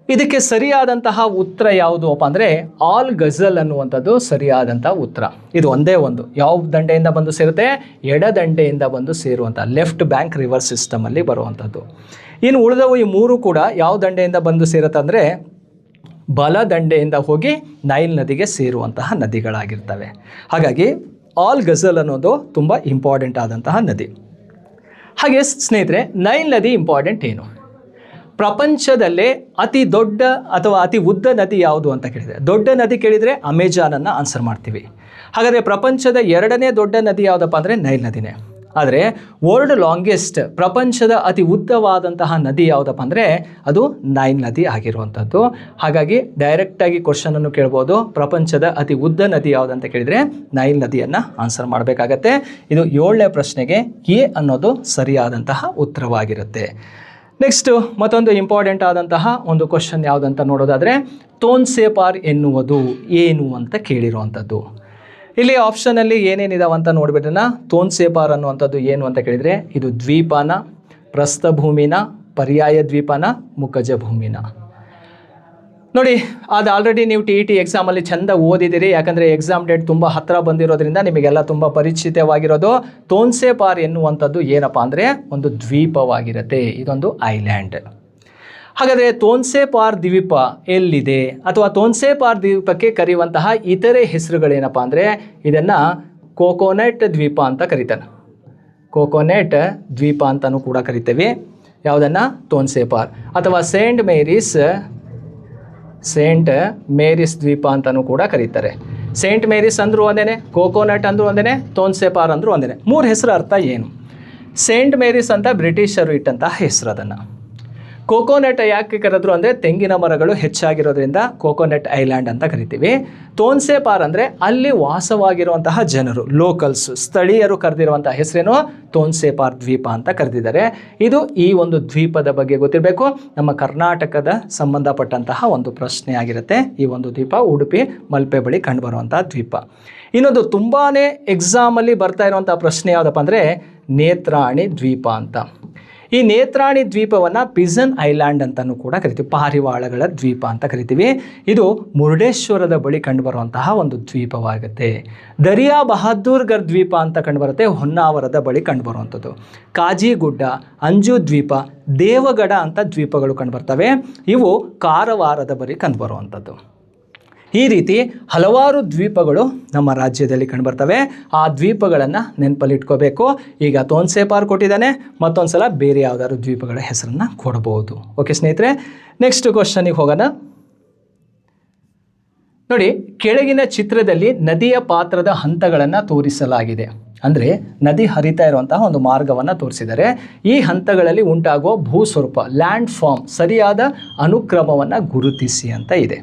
ಇದಕ್ಕೆ ಸರಿಯಾದಂತಹ ಉತ್ತರ ಯಾವುದು ಅಪ್ಪ ಅಂದರೆ ಆಲ್ ಗಜಲ್ ಅನ್ನುವಂಥದ್ದು ಸರಿಯಾದಂಥ ಉತ್ತರ. ಇದು ಒಂದೇ ಒಂದು ಯಾವ ದಂಡೆಯಿಂದ ಬಂದು ಸೇರುತ್ತೆ? ಎಡದಂಡೆಯಿಂದ ಬಂದು ಸೇರುವಂಥ ಲೆಫ್ಟ್ ಬ್ಯಾಂಕ್ ರಿವರ್ ಸಿಸ್ಟಮಲ್ಲಿ ಬರುವಂಥದ್ದು. ಇನ್ನು ಉಳಿದವು ಈ 3 ಕೂಡ ಯಾವ ದಂಡೆಯಿಂದ ಬಂದು ಸೇರುತ್ತೆ ಅಂದರೆ ಬಲ ದಂಡೆಯಿಂದ ಹೋಗಿ ನೈಲ್ ನದಿಗೆ ಸೇರುವಂತಹ ನದಿಗಳಾಗಿರ್ತವೆ. ಹಾಗಾಗಿ ಆಲ್ ಗಜಲ್ ಅನ್ನೋದು ತುಂಬ ಇಂಪಾರ್ಟೆಂಟ್ ಆದಂತಹ ನದಿ. ಹಾಗೆ ಸ್ನೇಹಿತರೆ, ನೈಲ್ ನದಿ ಇಂಪಾರ್ಟೆಂಟ್ ಏನು? ಪ್ರಪಂಚದಲ್ಲೇ ಅತಿ ದೊಡ್ಡ ಅಥವಾ ಅತಿ ಉದ್ದ ನದಿ ಯಾವುದು ಅಂತ ಕೇಳಿದರೆ, ದೊಡ್ಡ ನದಿ ಕೇಳಿದರೆ ಅಮೆಜಾನನ್ನು ಆನ್ಸರ್ ಮಾಡ್ತೀವಿ. ಹಾಗಾದರೆ ಪ್ರಪಂಚದ 2ನೇ ದೊಡ್ಡ ನದಿ ಯಾವುದಪ್ಪ ಅಂದರೆ ನೈಲ್ ನದಿನೇ. ಆದರೆ ವರ್ಲ್ಡ್ ಲಾಂಗೆಸ್ಟ್, ಪ್ರಪಂಚದ ಅತಿ ಉದ್ದವಾದಂತಹ ನದಿ ಯಾವುದಪ್ಪ ಅಂದರೆ ಅದು ನೈಲ್ ನದಿ ಆಗಿರುವಂಥದ್ದು. ಹಾಗಾಗಿ ಡೈರೆಕ್ಟಾಗಿ ಕ್ವಶನನ್ನು ಕೇಳ್ಬೋದು, ಪ್ರಪಂಚದ ಅತಿ ಉದ್ದ ನದಿ ಯಾವುದಂತ ಕೇಳಿದರೆ ನೈಲ್ ನದಿಯನ್ನು ಆನ್ಸರ್ ಮಾಡಬೇಕಾಗತ್ತೆ. ಇದು 7ನೇ ಪ್ರಶ್ನೆಗೆ ಎ ಅನ್ನೋದು ಸರಿಯಾದಂತಹ ಉತ್ತರವಾಗಿರುತ್ತೆ. ನೆಕ್ಸ್ಟು ಮತ್ತೊಂದು ಇಂಪಾರ್ಟೆಂಟ್ ಆದಂತಹ ಒಂದು ಕ್ವಶನ್ ಯಾವುದಂತ ನೋಡೋದಾದರೆ, ತೋನ್ಸೆಪಾರ್ ಎನ್ನುವುದು ಏನು ಅಂತ ಕೇಳಿರುವಂಥದ್ದು. ಇಲ್ಲಿ ಆಪ್ಷನಲ್ಲಿ ಏನೇನಿದಾವೆ ಅಂತ ನೋಡಿಬಿಟ್ರೆ, ತೋನ್ಸೆಪಾರ್ ಅನ್ನುವಂಥದ್ದು ಏನು ಅಂತ ಕೇಳಿದರೆ ಇದು ದ್ವೀಪನ, ಪ್ರಸ್ಥಭೂಮಿನ, ಪರ್ಯಾಯ ದ್ವೀಪನ, ಮುಖಜ ಭೂಮಿನ. ನೋಡಿ, ಅದು ಆಲ್ರೆಡಿ ನೀವು TT ಎಕ್ಸಾಮಲ್ಲಿ ಚೆಂದ ಓದಿದ್ದೀರಿ. ಯಾಕಂದರೆ ಎಕ್ಸಾಮ್ ಡೇಟ್ ತುಂಬ ಹತ್ತಿರ ಬಂದಿರೋದ್ರಿಂದ ನಿಮಗೆಲ್ಲ ತುಂಬ ಪರಿಚಿತವಾಗಿರೋದು. ತೋನ್ಸೆಪಾರ್ ಎನ್ನುವಂಥದ್ದು ಏನಪ್ಪ ಅಂದರೆ ಒಂದು ದ್ವೀಪವಾಗಿರುತ್ತೆ, ಇದೊಂದು ಐಲ್ಯಾಂಡ್. ಹಾಗಾದರೆ ತೋನ್ಸೆಪಾರ್ ದ್ವೀಪ ಎಲ್ಲಿದೆ ಅಥವಾ ತೋನ್ಸೆಪಾರ್ ದ್ವೀಪಕ್ಕೆ ಕರೆಯುವಂತಹ ಇತರೆ ಹೆಸರುಗಳೇನಪ್ಪ ಅಂದರೆ ಇದನ್ನು ಕೋಕೋನಟ್ ದ್ವೀಪ ಅಂತ ಕರೀತಾರೆ. ಕೋಕೋನಟ್ ದ್ವೀಪ ಅಂತಲೂ ಕೂಡ ಕರಿತೇವೆ ಯಾವುದನ್ನು? ತೋನ್ಸೆಪಾರ್. ಅಥವಾ ಸೇಂಟ್ ಮೇರಿಸ್ ದ್ವೀಪ ಅಂತಲೂ ಕೂಡ ಕರೀತಾರೆ. ಸೇಂಟ್ ಮೇರಿಸ್ ಅಂದರೂ ಒಂದೇ, ಕೋಕೋನಟ್ ಅಂದರೂ ಒಂದೇ, ತೋನ್ಸೆಪಾರ್ ಅಂದರೂ ಒಂದೇ. 3 ಹೆಸರು ಅರ್ಥ ಏನು? ಸೇಂಟ್ ಮೇರಿಸ್ ಅಂತ ಬ್ರಿಟಿಷರು ಇಟ್ಟಂತಹ ಹೆಸರು. ಅದನ್ನು ಕೋಕೋನಟ್ ಯಾಕೆ ಕರೆದ್ರು ಅಂದರೆ ತೆಂಗಿನ ಮರಗಳು ಹೆಚ್ಚಾಗಿರೋದ್ರಿಂದ ಕೋಕೋನಟ್ ಐಲ್ಯಾಂಡ್ ಅಂತ ಕರಿತೀವಿ. ತೋನ್ಸೆಪಾರ್ ಅಂದರೆ ಅಲ್ಲಿ ವಾಸವಾಗಿರುವಂತಹ ಜನರು, ಲೋಕಲ್ಸ್, ಸ್ಥಳೀಯರು ಕರೆದಿರುವಂತಹ ಹೆಸರೇನು? ತೋನ್ಸೆಪಾರ್ ದ್ವೀಪ ಅಂತ ಕರೆದಿದ್ದಾರೆ. ಇದು ಈ ಒಂದು ದ್ವೀಪದ ಬಗ್ಗೆ ಗೊತ್ತಿರಬೇಕು. ನಮ್ಮ ಕರ್ನಾಟಕದ ಸಂಬಂಧಪಟ್ಟಂತಹ ಒಂದು ಪ್ರಶ್ನೆ ಆಗಿರುತ್ತೆ. ಈ ಒಂದು ದ್ವೀಪ ಉಡುಪಿ ಮಲ್ಪೆ ಬಳಿ ಕಂಡುಬರುವಂತಹ ದ್ವೀಪ. ಇನ್ನೊಂದು ತುಂಬಾ ಎಕ್ಸಾಮಲ್ಲಿ ಬರ್ತಾ ಇರುವಂಥ ಪ್ರಶ್ನೆ ಯಾವುದಪ್ಪ ಅಂದರೆ ನೇತ್ರಾಣಿ ದ್ವೀಪ ಅಂತ. ಈ ನೇತ್ರಾಣಿ ದ್ವೀಪವನ್ನು ಪಿಜನ್ ಐಲ್ಯಾಂಡ್ ಅಂತಲೂ ಕೂಡ ಕರಿತೀವಿ, ಪಾರಿವಾಳಗಳ ದ್ವೀಪ ಅಂತ ಕರಿತೀವಿ. ಇದು ಮುರುಡೇಶ್ವರದ ಬಳಿ ಕಂಡುಬರುವಂತಹ ಒಂದು ದ್ವೀಪವಾಗುತ್ತೆ. ದರಿಯಾ ಬಹದ್ದೂರ್ಗರ್ ದ್ವೀಪ ಅಂತ ಕಂಡುಬರುತ್ತೆ, ಹೊನ್ನಾವರದ ಬಳಿ ಕಂಡುಬರುವಂಥದ್ದು. ಕಾಜಿಗುಡ್ಡ, ಅಂಜು ದ್ವೀಪ, ದೇವಗಡ ಅಂತ ದ್ವೀಪಗಳು ಕಂಡುಬರ್ತವೆ. ಇವು ಕಾರವಾರದ ಬಳಿ ಕಂಡುಬರುವಂಥದ್ದು. ಈ ರೀತಿ ಹಲವಾರು ದ್ವೀಪಗಳು ನಮ್ಮ ರಾಜ್ಯದಲ್ಲಿ ಕಂಡುಬರ್ತವೆ. ಆ ದ್ವೀಪಗಳನ್ನು ನೆನಪಲ್ಲಿಟ್ಕೋಬೇಕು. ಈಗ ತೋನ್ಸೆಪಾರ್ ಕೊಟ್ಟಿದ್ದಾನೆ, ಮತ್ತೊಂದು ಸಲ ಬೇರೆ ಯಾವುದಾದ್ರು ದ್ವೀಪಗಳ ಹೆಸರನ್ನು ಕೊಡಬಹುದು. ಓಕೆ ಸ್ನೇಹಿತರೆ, ನೆಕ್ಸ್ಟ್ ಕ್ವಶನಿಗೆ ಹೋಗೋಣ. ನೋಡಿ, ಕೆಳಗಿನ ಚಿತ್ರದಲ್ಲಿ ನದಿಯ ಪಾತ್ರದ ಹಂತಗಳನ್ನು ತೋರಿಸಲಾಗಿದೆ. ಅಂದರೆ ನದಿ ಹರಿತಾ ಇರುವಂತಹ ಒಂದು ಮಾರ್ಗವನ್ನು ತೋರಿಸಿದರೆ ಈ ಹಂತಗಳಲ್ಲಿ ಉಂಟಾಗುವ ಭೂಸ್ವರೂಪ, ಲ್ಯಾಂಡ್ ಫಾರ್ಮ್, ಸರಿಯಾದ ಅನುಕ್ರಮವನ್ನು ಗುರುತಿಸಿ ಅಂತ ಇದೆ.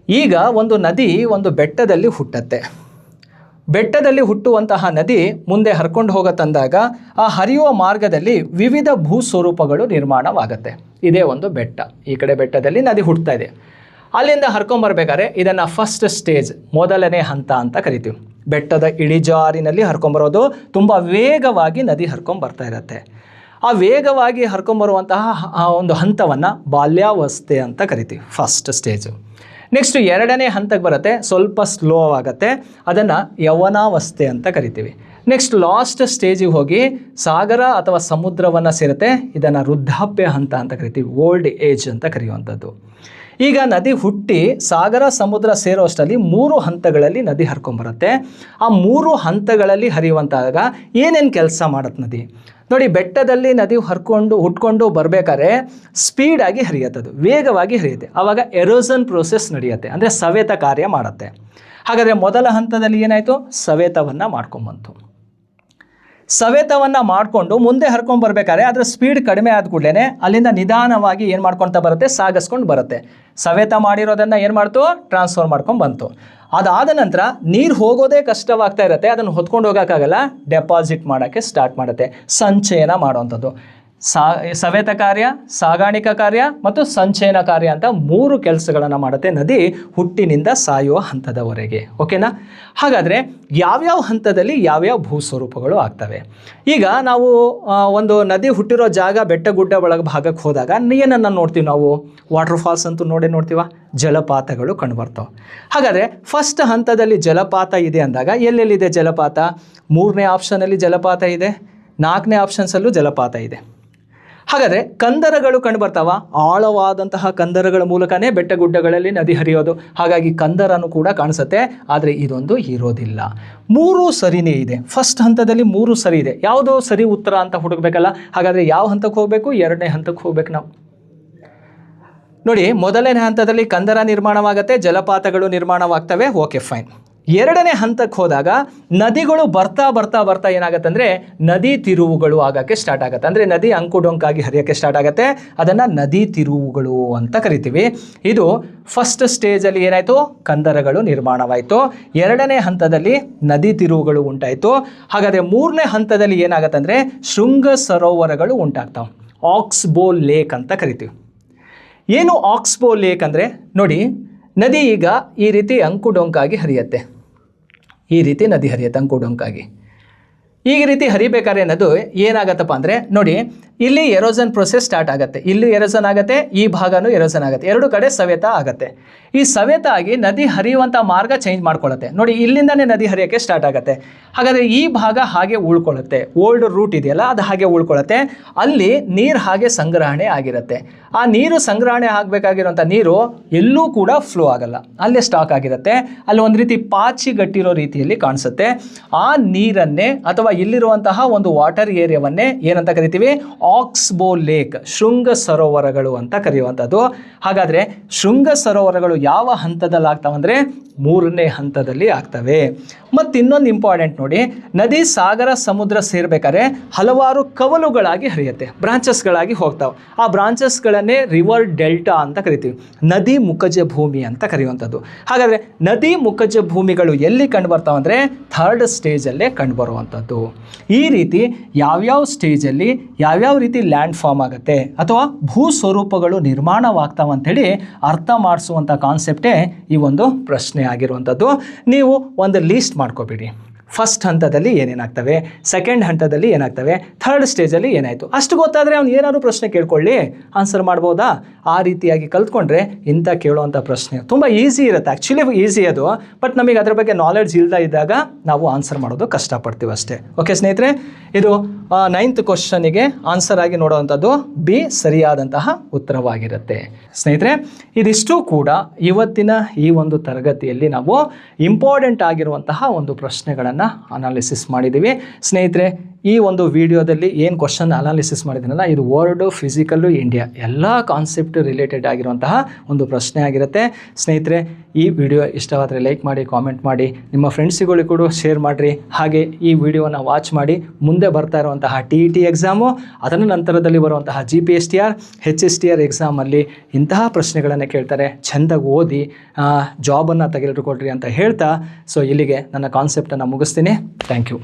ಈಗ ಒಂದು ನದಿ ಒಂದು ಬೆಟ್ಟದಲ್ಲಿ ಹುಟ್ಟತ್ತೆ. ಬೆಟ್ಟದಲ್ಲಿ ಹುಟ್ಟುವಂತಹ ನದಿ ಮುಂದೆ ಹರ್ಕೊಂಡು ಹೋಗತ್ತಂದಾಗ ಆ ಹರಿಯುವ ಮಾರ್ಗದಲ್ಲಿ ವಿವಿಧ ಭೂಸ್ವರೂಪಗಳು ನಿರ್ಮಾಣವಾಗುತ್ತೆ. ಇದೇ ಒಂದು ಬೆಟ್ಟ, ಈ ಕಡೆ ಬೆಟ್ಟದಲ್ಲಿ ನದಿ ಹುಟ್ಟುತ್ತಾ ಇದೆ. ಅಲ್ಲಿಂದ ಹರ್ಕೊಂಬರ್ಬೇಕಾದ್ರೆ ಇದನ್ನು ಫಸ್ಟ್ ಸ್ಟೇಜ್, ಮೊದಲನೇ ಹಂತ ಅಂತ ಕರಿತೀವಿ. ಬೆಟ್ಟದ ಇಳಿಜಾರಿನಲ್ಲಿ ಹರ್ಕೊಂಬರೋದು, ತುಂಬ ವೇಗವಾಗಿ ನದಿ ಹರ್ಕೊಂಬರ್ತಾ ಇರುತ್ತೆ. ಆ ವೇಗವಾಗಿ ಹರ್ಕೊಂಬರುವಂತಹ ಒಂದು ಹಂತವನ್ನು ಬಾಲ್ಯಾವಸ್ಥೆ ಅಂತ ಕರಿತೀವಿ, ಫಸ್ಟ್ ಸ್ಟೇಜು. ನೆಕ್ಸ್ಟ್ 2ನೇ ಹಂತಕ್ಕೆ ಬರುತ್ತೆ, ಸ್ವಲ್ಪ ಸ್ಲೋ ಆಗುತ್ತೆ, ಅದನ್ನು ಯೌವನಾವಸ್ಥೆ ಅಂತ ಕರಿತೀವಿ. ನೆಕ್ಸ್ಟ್ ಲಾಸ್ಟ್ ಸ್ಟೇಜಿಗೆ ಹೋಗಿ ಸಾಗರ ಅಥವಾ ಸಮುದ್ರವನ್ನು ಸೇರುತ್ತೆ, ಇದನ್ನು ವೃದ್ಧಾಪ್ಯ ಹಂತ ಅಂತ ಕರಿತೀವಿ, ಓಲ್ಡ್ ಏಜ್ ಅಂತ ಕರೆಯುವಂಥದ್ದು. ಈಗ ನದಿ ಹುಟ್ಟಿ ಸಾಗರ ಸಮುದ್ರ ಸೇರೋಷ್ಟರಲ್ಲಿ 3 ಹಂತಗಳಲ್ಲಿ ನದಿ ಹರ್ಕೊಂಬರುತ್ತೆ. ಆ 3 ಹಂತಗಳಲ್ಲಿ ಹರಿಯುವಂತಾಗ ಏನೇನು ಕೆಲಸ ಮಾಡುತ್ತೆ ನದಿ? ನೋಡಿ, ಬೆಟ್ಟದಲ್ಲಿ ನದಿ ಹುಟ್ಕೊಂಡು ಬರಬೇಕಾದ್ರೆ ಸ್ಪೀಡಾಗಿ ಹರಿಯುತ್ತದು, ವೇಗವಾಗಿ ಹರಿಯುತ್ತೆ. ಆವಾಗ ಎರೋಸನ್ ಪ್ರೋಸೆಸ್ ನಡೆಯುತ್ತೆ, ಅಂದರೆ ಸವೆತ ಕಾರ್ಯ ಮಾಡುತ್ತೆ. ಹಾಗಾದರೆ ಮೊದಲ ಹಂತದಲ್ಲಿ ಏನಾಯಿತು? ಸವೆತವನ್ನು ಮಾಡ್ಕೊಂಬಂತು. ಸವೆತವನ್ನು ಮಾಡಿಕೊಂಡು ಮುಂದೆ ಹರ್ಕೊಂಡು ಬರಬೇಕಾದ್ರೆ ಅದರ ಸ್ಪೀಡ್ ಕಡಿಮೆ ಆದ ಕೂಡಲೇ ಅಲ್ಲಿಂದ ನಿಧಾನವಾಗಿ ಏನು ಮಾಡ್ಕೊಳ್ತಾ ಬರುತ್ತೆ? ಸಾಗಿಸ್ಕೊಂಡು ಬರುತ್ತೆ. ಸವೆತ ಮಾಡಿರೋದನ್ನು ಏನು ಮಾಡ್ತು? ಟ್ರಾನ್ಸ್ಫರ್ ಮಾಡ್ಕೊಂಡು ಬಂತು. ಅದಾದ ನಂತರ ನೀರು ಹೋಗೋದೇ ಕಷ್ಟವಾಗ್ತಾ ಇರುತ್ತೆ, ಅದನ್ನು ಹೊತ್ಕೊಂಡು ಹೋಗೋಕ್ಕಾಗಲ್ಲ, ಡೆಪಾಸಿಟ್ ಮಾಡೋಕ್ಕೆ ಸ್ಟಾರ್ಟ್ ಮಾಡುತ್ತೆ, ಸಂಚಯನ ಮಾಡುವಂಥದ್ದು. ಸವೆತ ಕಾರ್ಯ, ಸಾಗಾಣಿಕಾ ಕಾರ್ಯ ಮತ್ತು ಸಂಚಯನ ಕಾರ್ಯ ಅಂತ 3 ಕೆಲಸಗಳನ್ನು ಮಾಡುತ್ತೆ ನದಿ ಹುಟ್ಟಿನಿಂದ ಸಾಯುವ ಹಂತದವರೆಗೆ. ಓಕೆನಾ? ಹಾಗಾದರೆ ಯಾವ್ಯಾವ ಹಂತದಲ್ಲಿ ಯಾವ್ಯಾವ ಭೂಸ್ವರೂಪಗಳು ಆಗ್ತವೆ? ಈಗ ನಾವು ಒಂದು ನದಿ ಹುಟ್ಟಿರೋ ಜಾಗ ಬೆಟ್ಟ ಗುಡ್ಡ ಒಳಗೆ ಭಾಗಕ್ಕೆ ಹೋದಾಗ ಏನನ್ನು ನೋಡ್ತೀವಿ ನಾವು? ವಾಟರ್ ಫಾಲ್ಸ್ ಅಂತೂ ನೋಡ್ತೀವ, ಜಲಪಾತಗಳು ಕಂಡುಬರ್ತವೆ. ಹಾಗಾದರೆ ಫಸ್ಟ್ ಹಂತದಲ್ಲಿ ಜಲಪಾತ ಇದೆ ಅಂದಾಗ ಎಲ್ಲೆಲ್ಲಿದೆ ಜಲಪಾತ? 3ನೇ ಆಪ್ಷನಲ್ಲಿ ಜಲಪಾತ ಇದೆ, 4ನೇ ಆಪ್ಷನ್ಸಲ್ಲೂ ಜಲಪಾತ ಇದೆ. ಹಾಗಾದರೆ ಕಂದರಗಳು ಕಂಡುಬರ್ತಾವ. ಆಳವಾದಂತಹ ಕಂದರಗಳ ಮೂಲಕನೇ ಬೆಟ್ಟ ಗುಡ್ಡಗಳಲ್ಲಿ ನದಿ ಹರಿಯೋದು, ಹಾಗಾಗಿ ಕಂದರನು ಕೂಡ ಕಾಣಿಸುತ್ತೆ. ಆದರೆ ಇದೊಂದು ಇರೋದಿಲ್ಲ. 3 ಸರಿನೇ ಇದೆ. ಫಸ್ಟ್ ಹಂತದಲ್ಲಿ 3 ಸರಿ ಇದೆ. ಯಾವುದು ಸರಿ ಉತ್ತರ ಅಂತ ಹುಡುಕಬೇಕಲ್ಲ? ಹಾಗಾದರೆ ಯಾವ ಹಂತಕ್ಕೆ ಹೋಗಬೇಕು? 2ನೇ ಹಂತಕ್ಕೆ ಹೋಗ್ಬೇಕು ನಾವು. ನೋಡಿ, ಮೊದಲನೇ ಹಂತದಲ್ಲಿ ಕಂದರ ನಿರ್ಮಾಣವಾಗುತ್ತೆ, ಜಲಪಾತಗಳು ನಿರ್ಮಾಣವಾಗ್ತವೆ. Okay, fine. 2ನೇ ಹಂತಕ್ಕೆ ಹೋದಾಗ ನದಿಗಳು ಬರ್ತಾ ಏನಾಗುತ್ತೆ ಅಂದರೆ ನದಿ ತಿರುವುಗಳು ಆಗೋಕ್ಕೆ ಸ್ಟಾರ್ಟ್ ಆಗುತ್ತೆ. ಅಂದರೆ ನದಿ ಅಂಕುಡೊಂಕಾಗಿ ಹರಿಯೋಕ್ಕೆ ಸ್ಟಾರ್ಟ್ ಆಗುತ್ತೆ. ಅದನ್ನು ನದಿ ತಿರುವುಗಳು ಅಂತ ಕರಿತೀವಿ. ಇದು ಫಸ್ಟ್ ಸ್ಟೇಜಲ್ಲಿ ಏನಾಯಿತು? ಕಂದರಗಳು ನಿರ್ಮಾಣವಾಯಿತು. 2ನೇ ಹಂತದಲ್ಲಿ ನದಿ ತಿರುವುಗಳು ಉಂಟಾಯಿತು. ಹಾಗಾದರೆ 3ನೇ ಹಂತದಲ್ಲಿ ಏನಾಗುತ್ತೆ ಅಂದರೆ ಶೃಂಗ ಸರೋವರಗಳು ಉಂಟಾಗ್ತಾವೆ. ಆಕ್ಸ್ಬೋ ಲೇಕ್ ಅಂತ ಕರಿತೀವಿ. ಏನು ಆಕ್ಸ್ಬೋ ಲೇಕ್ ಅಂದರೆ, ನೋಡಿ, ನದಿ ಈಗ ಈ ರೀತಿ ಅಂಕುಡೊಂಕಾಗಿ ಹರಿಯುತ್ತೆ. ಈ ರೀತಿ ನದಿ ಹರಿಯುತ್ತೆ ಅಂಕುಡೊಂಕಾಗಿ. ಈ ರೀತಿ ಹರಿಬೇಕಾದ್ರೆ ಅನ್ನೋದು ಏನಾಗತ್ತಪ್ಪ ಅಂದರೆ, ನೋಡಿ, ಇಲ್ಲಿ ಎರೋಸನ್ ಪ್ರೊಸೆಸ್ ಸ್ಟಾರ್ಟ್ ಆಗುತ್ತೆ, ಇಲ್ಲಿ ಎರೋಸನ್ ಆಗುತ್ತೆ, ಈ ಭಾಗನೂ ಎರೋಸನ್ ಆಗುತ್ತೆ, 2 ಕಡೆ ಸವೆತ ಆಗುತ್ತೆ. ಈ ಸವೆತ ಆಗಿ ನದಿ ಹರಿಯುವಂಥ ಮಾರ್ಗ ಚೇಂಜ್ ಮಾಡ್ಕೊಳ್ಳುತ್ತೆ. ನೋಡಿ, ಇಲ್ಲಿಂದನೇ ನದಿ ಹರಿಯೋಕ್ಕೆ ಸ್ಟಾರ್ಟ್ ಆಗುತ್ತೆ. ಹಾಗಾದರೆ ಈ ಭಾಗ ಹಾಗೆ ಉಳ್ಕೊಳ್ಳುತ್ತೆ, ಓಲ್ಡ್ ರೂಟ್ ಇದೆಯಲ್ಲ ಅದು ಹಾಗೆ ಉಳ್ಕೊಳ್ಳುತ್ತೆ. ಅಲ್ಲಿ ನೀರು ಹಾಗೆ ಸಂಗ್ರಹಣೆ ಆಗಿರುತ್ತೆ. ಆ ನೀರು ಸಂಗ್ರಹಣೆ ಆಗಬೇಕಾಗಿರೋಂಥ ನೀರು ಎಲ್ಲೂ ಕೂಡ ಫ್ಲೋ ಆಗಲ್ಲ, ಅಲ್ಲೇ ಸ್ಟಾಕ್ ಆಗಿರುತ್ತೆ. ಅಲ್ಲಿ ಒಂದು ರೀತಿ ಪಾಚಿ ಗಟ್ಟಿರೋ ರೀತಿಯಲ್ಲಿ ಕಾಣಿಸುತ್ತೆ. ಆ ನೀರನ್ನೇ ಅಥವಾ ಇಲ್ಲಿರುವಂತಹ ಒಂದು ವಾಟರ್ ಏರಿಯಾವನ್ನೇ ಏನಂತ ಕರಿತೀವಿ? ಆಕ್ಸ್ಬೋ ಲೇಕ್, ಶೃಂಗ ಸರೋವರಗಳು ಅಂತ ಕರೆಯುವಂಥದ್ದು. ಹಾಗಾದರೆ ಶೃಂಗ ಸರೋವರಗಳು ಯಾವ ಹಂತದಲ್ಲಿ ಆಗ್ತಾವೆ ಅಂದರೆ 3ನೇ ಹಂತದಲ್ಲಿ ಆಗ್ತವೆ. ಮತ್ತು ಇನ್ನೊಂದು ಇಂಪಾರ್ಟೆಂಟ್ ನೋಡಿ, ನದಿ ಸಾಗರ ಸಮುದ್ರ ಸೇರಬೇಕಾದ್ರೆ ಹಲವಾರು ಕವಲುಗಳಾಗಿ ಹರಿಯುತ್ತೆ, ಬ್ರಾಂಚಸ್ಗಳಾಗಿ ಹೋಗ್ತಾವೆ. ಆ ಬ್ರಾಂಚಸ್ಗಳನ್ನೇ ರಿವರ್ ಡೆಲ್ಟಾ ಅಂತ ಕರಿತೀವಿ, ನದಿ ಮುಖಜ ಭೂಮಿ ಅಂತ ಕರೆಯುವಂಥದ್ದು. ಹಾಗಾದರೆ ನದಿ ಮುಖಜ ಭೂಮಿಗಳು ಎಲ್ಲಿ ಕಂಡುಬರ್ತಾವೆ ಅಂದರೆ 3rd ಸ್ಟೇಜಲ್ಲೇ ಕಂಡುಬರುವಂಥದ್ದು. ಈ ರೀತಿ ಯಾವ್ಯಾವ ಸ್ಟೇಜಲ್ಲಿ ಯಾವ್ಯಾವ ರೀತಿ ಲ್ಯಾಂಡ್ ಫಾರ್ಮ್ ಆಗುತ್ತೆ ಅಥವಾ ಭೂ ಸ್ವರೂಪಗಳು ನಿರ್ಮಾಣವಾಗ್ತಾವೆ ಅಂಥೇಳಿ ಅರ್ಥ ಮಾಡಿಸುವಂಥ ಕಾನ್ಸೆಪ್ಟೇ ಈ ಒಂದು ಪ್ರಶ್ನೆ ಆಗಿರುವಂಥದ್ದು. ನೀವು ಒಂದು ಲೀಸ್ಟ್ ಮಾಡ್ಕೋಬೇಡಿ. ಫಸ್ಟ್ ಹಂತದಲ್ಲಿ ಏನೇನಾಗ್ತವೆ, ಸೆಕೆಂಡ್ ಹಂತದಲ್ಲಿ ಏನಾಗ್ತವೆ, 3rd ಸ್ಟೇಜಲ್ಲಿ ಏನಾಯಿತು, ಅಷ್ಟು ಗೊತ್ತಾದರೆ ಅವ್ನು ಏನಾದ್ರು ಪ್ರಶ್ನೆ ಕೇಳ್ಕೊಳ್ಳಿ, ಆನ್ಸರ್ ಮಾಡ್ಬೋದಾ? ಆ ರೀತಿಯಾಗಿ ಕಲ್ತ್ಕೊಂಡ್ರೆ ಇಂಥ ಕೇಳುವಂಥ ಪ್ರಶ್ನೆ ತುಂಬ ಈಸಿ ಇರುತ್ತೆ. ಆ್ಯಕ್ಚುಲಿ ಈಸಿ ಅದು, ಬಟ್ ನಮಗೆ ಅದರ ಬಗ್ಗೆ ನಾಲೆಡ್ಜ್ ಇಲ್ಲದೆ ಇದ್ದಾಗ ನಾವು ಆನ್ಸರ್ ಮಾಡೋದು ಕಷ್ಟಪಡ್ತೀವಿ ಅಷ್ಟೇ. ಓಕೆ ಸ್ನೇಹಿತರೆ, ಇದು 9th ಕ್ವಶನಿಗೆ ಆನ್ಸರ್ ಆಗಿ ನೋಡುವಂಥದ್ದು ಬಿ ಸರಿಯಾದಂತಹ ಉತ್ತರವಾಗಿರುತ್ತೆ. ಸ್ನೇಹಿತರೆ, ಇದಿಷ್ಟು ಕೂಡ ಇವತ್ತಿನ ಈ ಒಂದು ತರಗತಿಯಲ್ಲಿ ನಾವು ಇಂಪಾರ್ಟೆಂಟ್ ಆಗಿರುವಂತಹ ಒಂದು ಪ್ರಶ್ನೆಗಳನ್ನು ಅನಾಲಿಸಿಸ್ ಮಾಡಿದ್ದೀವಿ. ಸ್ನೇಹಿತರೆ, ಈ ಒಂದು ವಿಡಿಯೋದಲ್ಲಿ ಏನು ಕ್ವಶನ್ ಅನಾಲಿಸಿಸ್ ಮಾಡಿದ್ದೀನಲ್ಲ, ಇದು ವರ್ಲ್ಡ್, ಫಿಸಿಕಲ್ಲು, ಇಂಡಿಯಾ ಎಲ್ಲ ಕಾನ್ಸೆಪ್ಟ್ ರಿಲೇಟೆಡ್ ಆಗಿರುವಂತಹ ಒಂದು ಪ್ರಶ್ನೆ ಆಗಿರುತ್ತೆ. ಸ್ನೇಹಿತರೆ, ಈ ವಿಡಿಯೋ ಇಷ್ಟವಾದರೆ ಲೈಕ್ ಮಾಡಿ, ಕಾಮೆಂಟ್ ಮಾಡಿ, ನಿಮ್ಮ ಫ್ರೆಂಡ್ಸಿಗಳಿಗೂ ಕೂಡ ಶೇರ್ ಮಾಡಿರಿ. ಹಾಗೆ ಈ ವಿಡಿಯೋನ ವಾಚ್ ಮಾಡಿ ಮುಂದೆ ಬರ್ತಾ ಇರುವಂತಹ TET ಎಕ್ಸಾಮು, ಅದರ ನಂತರದಲ್ಲಿ ಬರುವಂತಹ GPSTR, HSTR ಎಕ್ಸಾಮಲ್ಲಿ ಇಂತಹ ಪ್ರಶ್ನೆಗಳನ್ನು ಕೇಳ್ತಾರೆ. ಚೆಂದಾಗಿ ಓದಿ ಜಾಬನ್ನು ತೆಗೆದುಕೊಳ್ರಿ ಅಂತ ಹೇಳ್ತಾ, ಸೊ ಇಲ್ಲಿಗೆ ನನ್ನ ಕಾನ್ಸೆಪ್ಟನ್ನು ಮುಗಿಸ್ತೀನಿ. Thank you.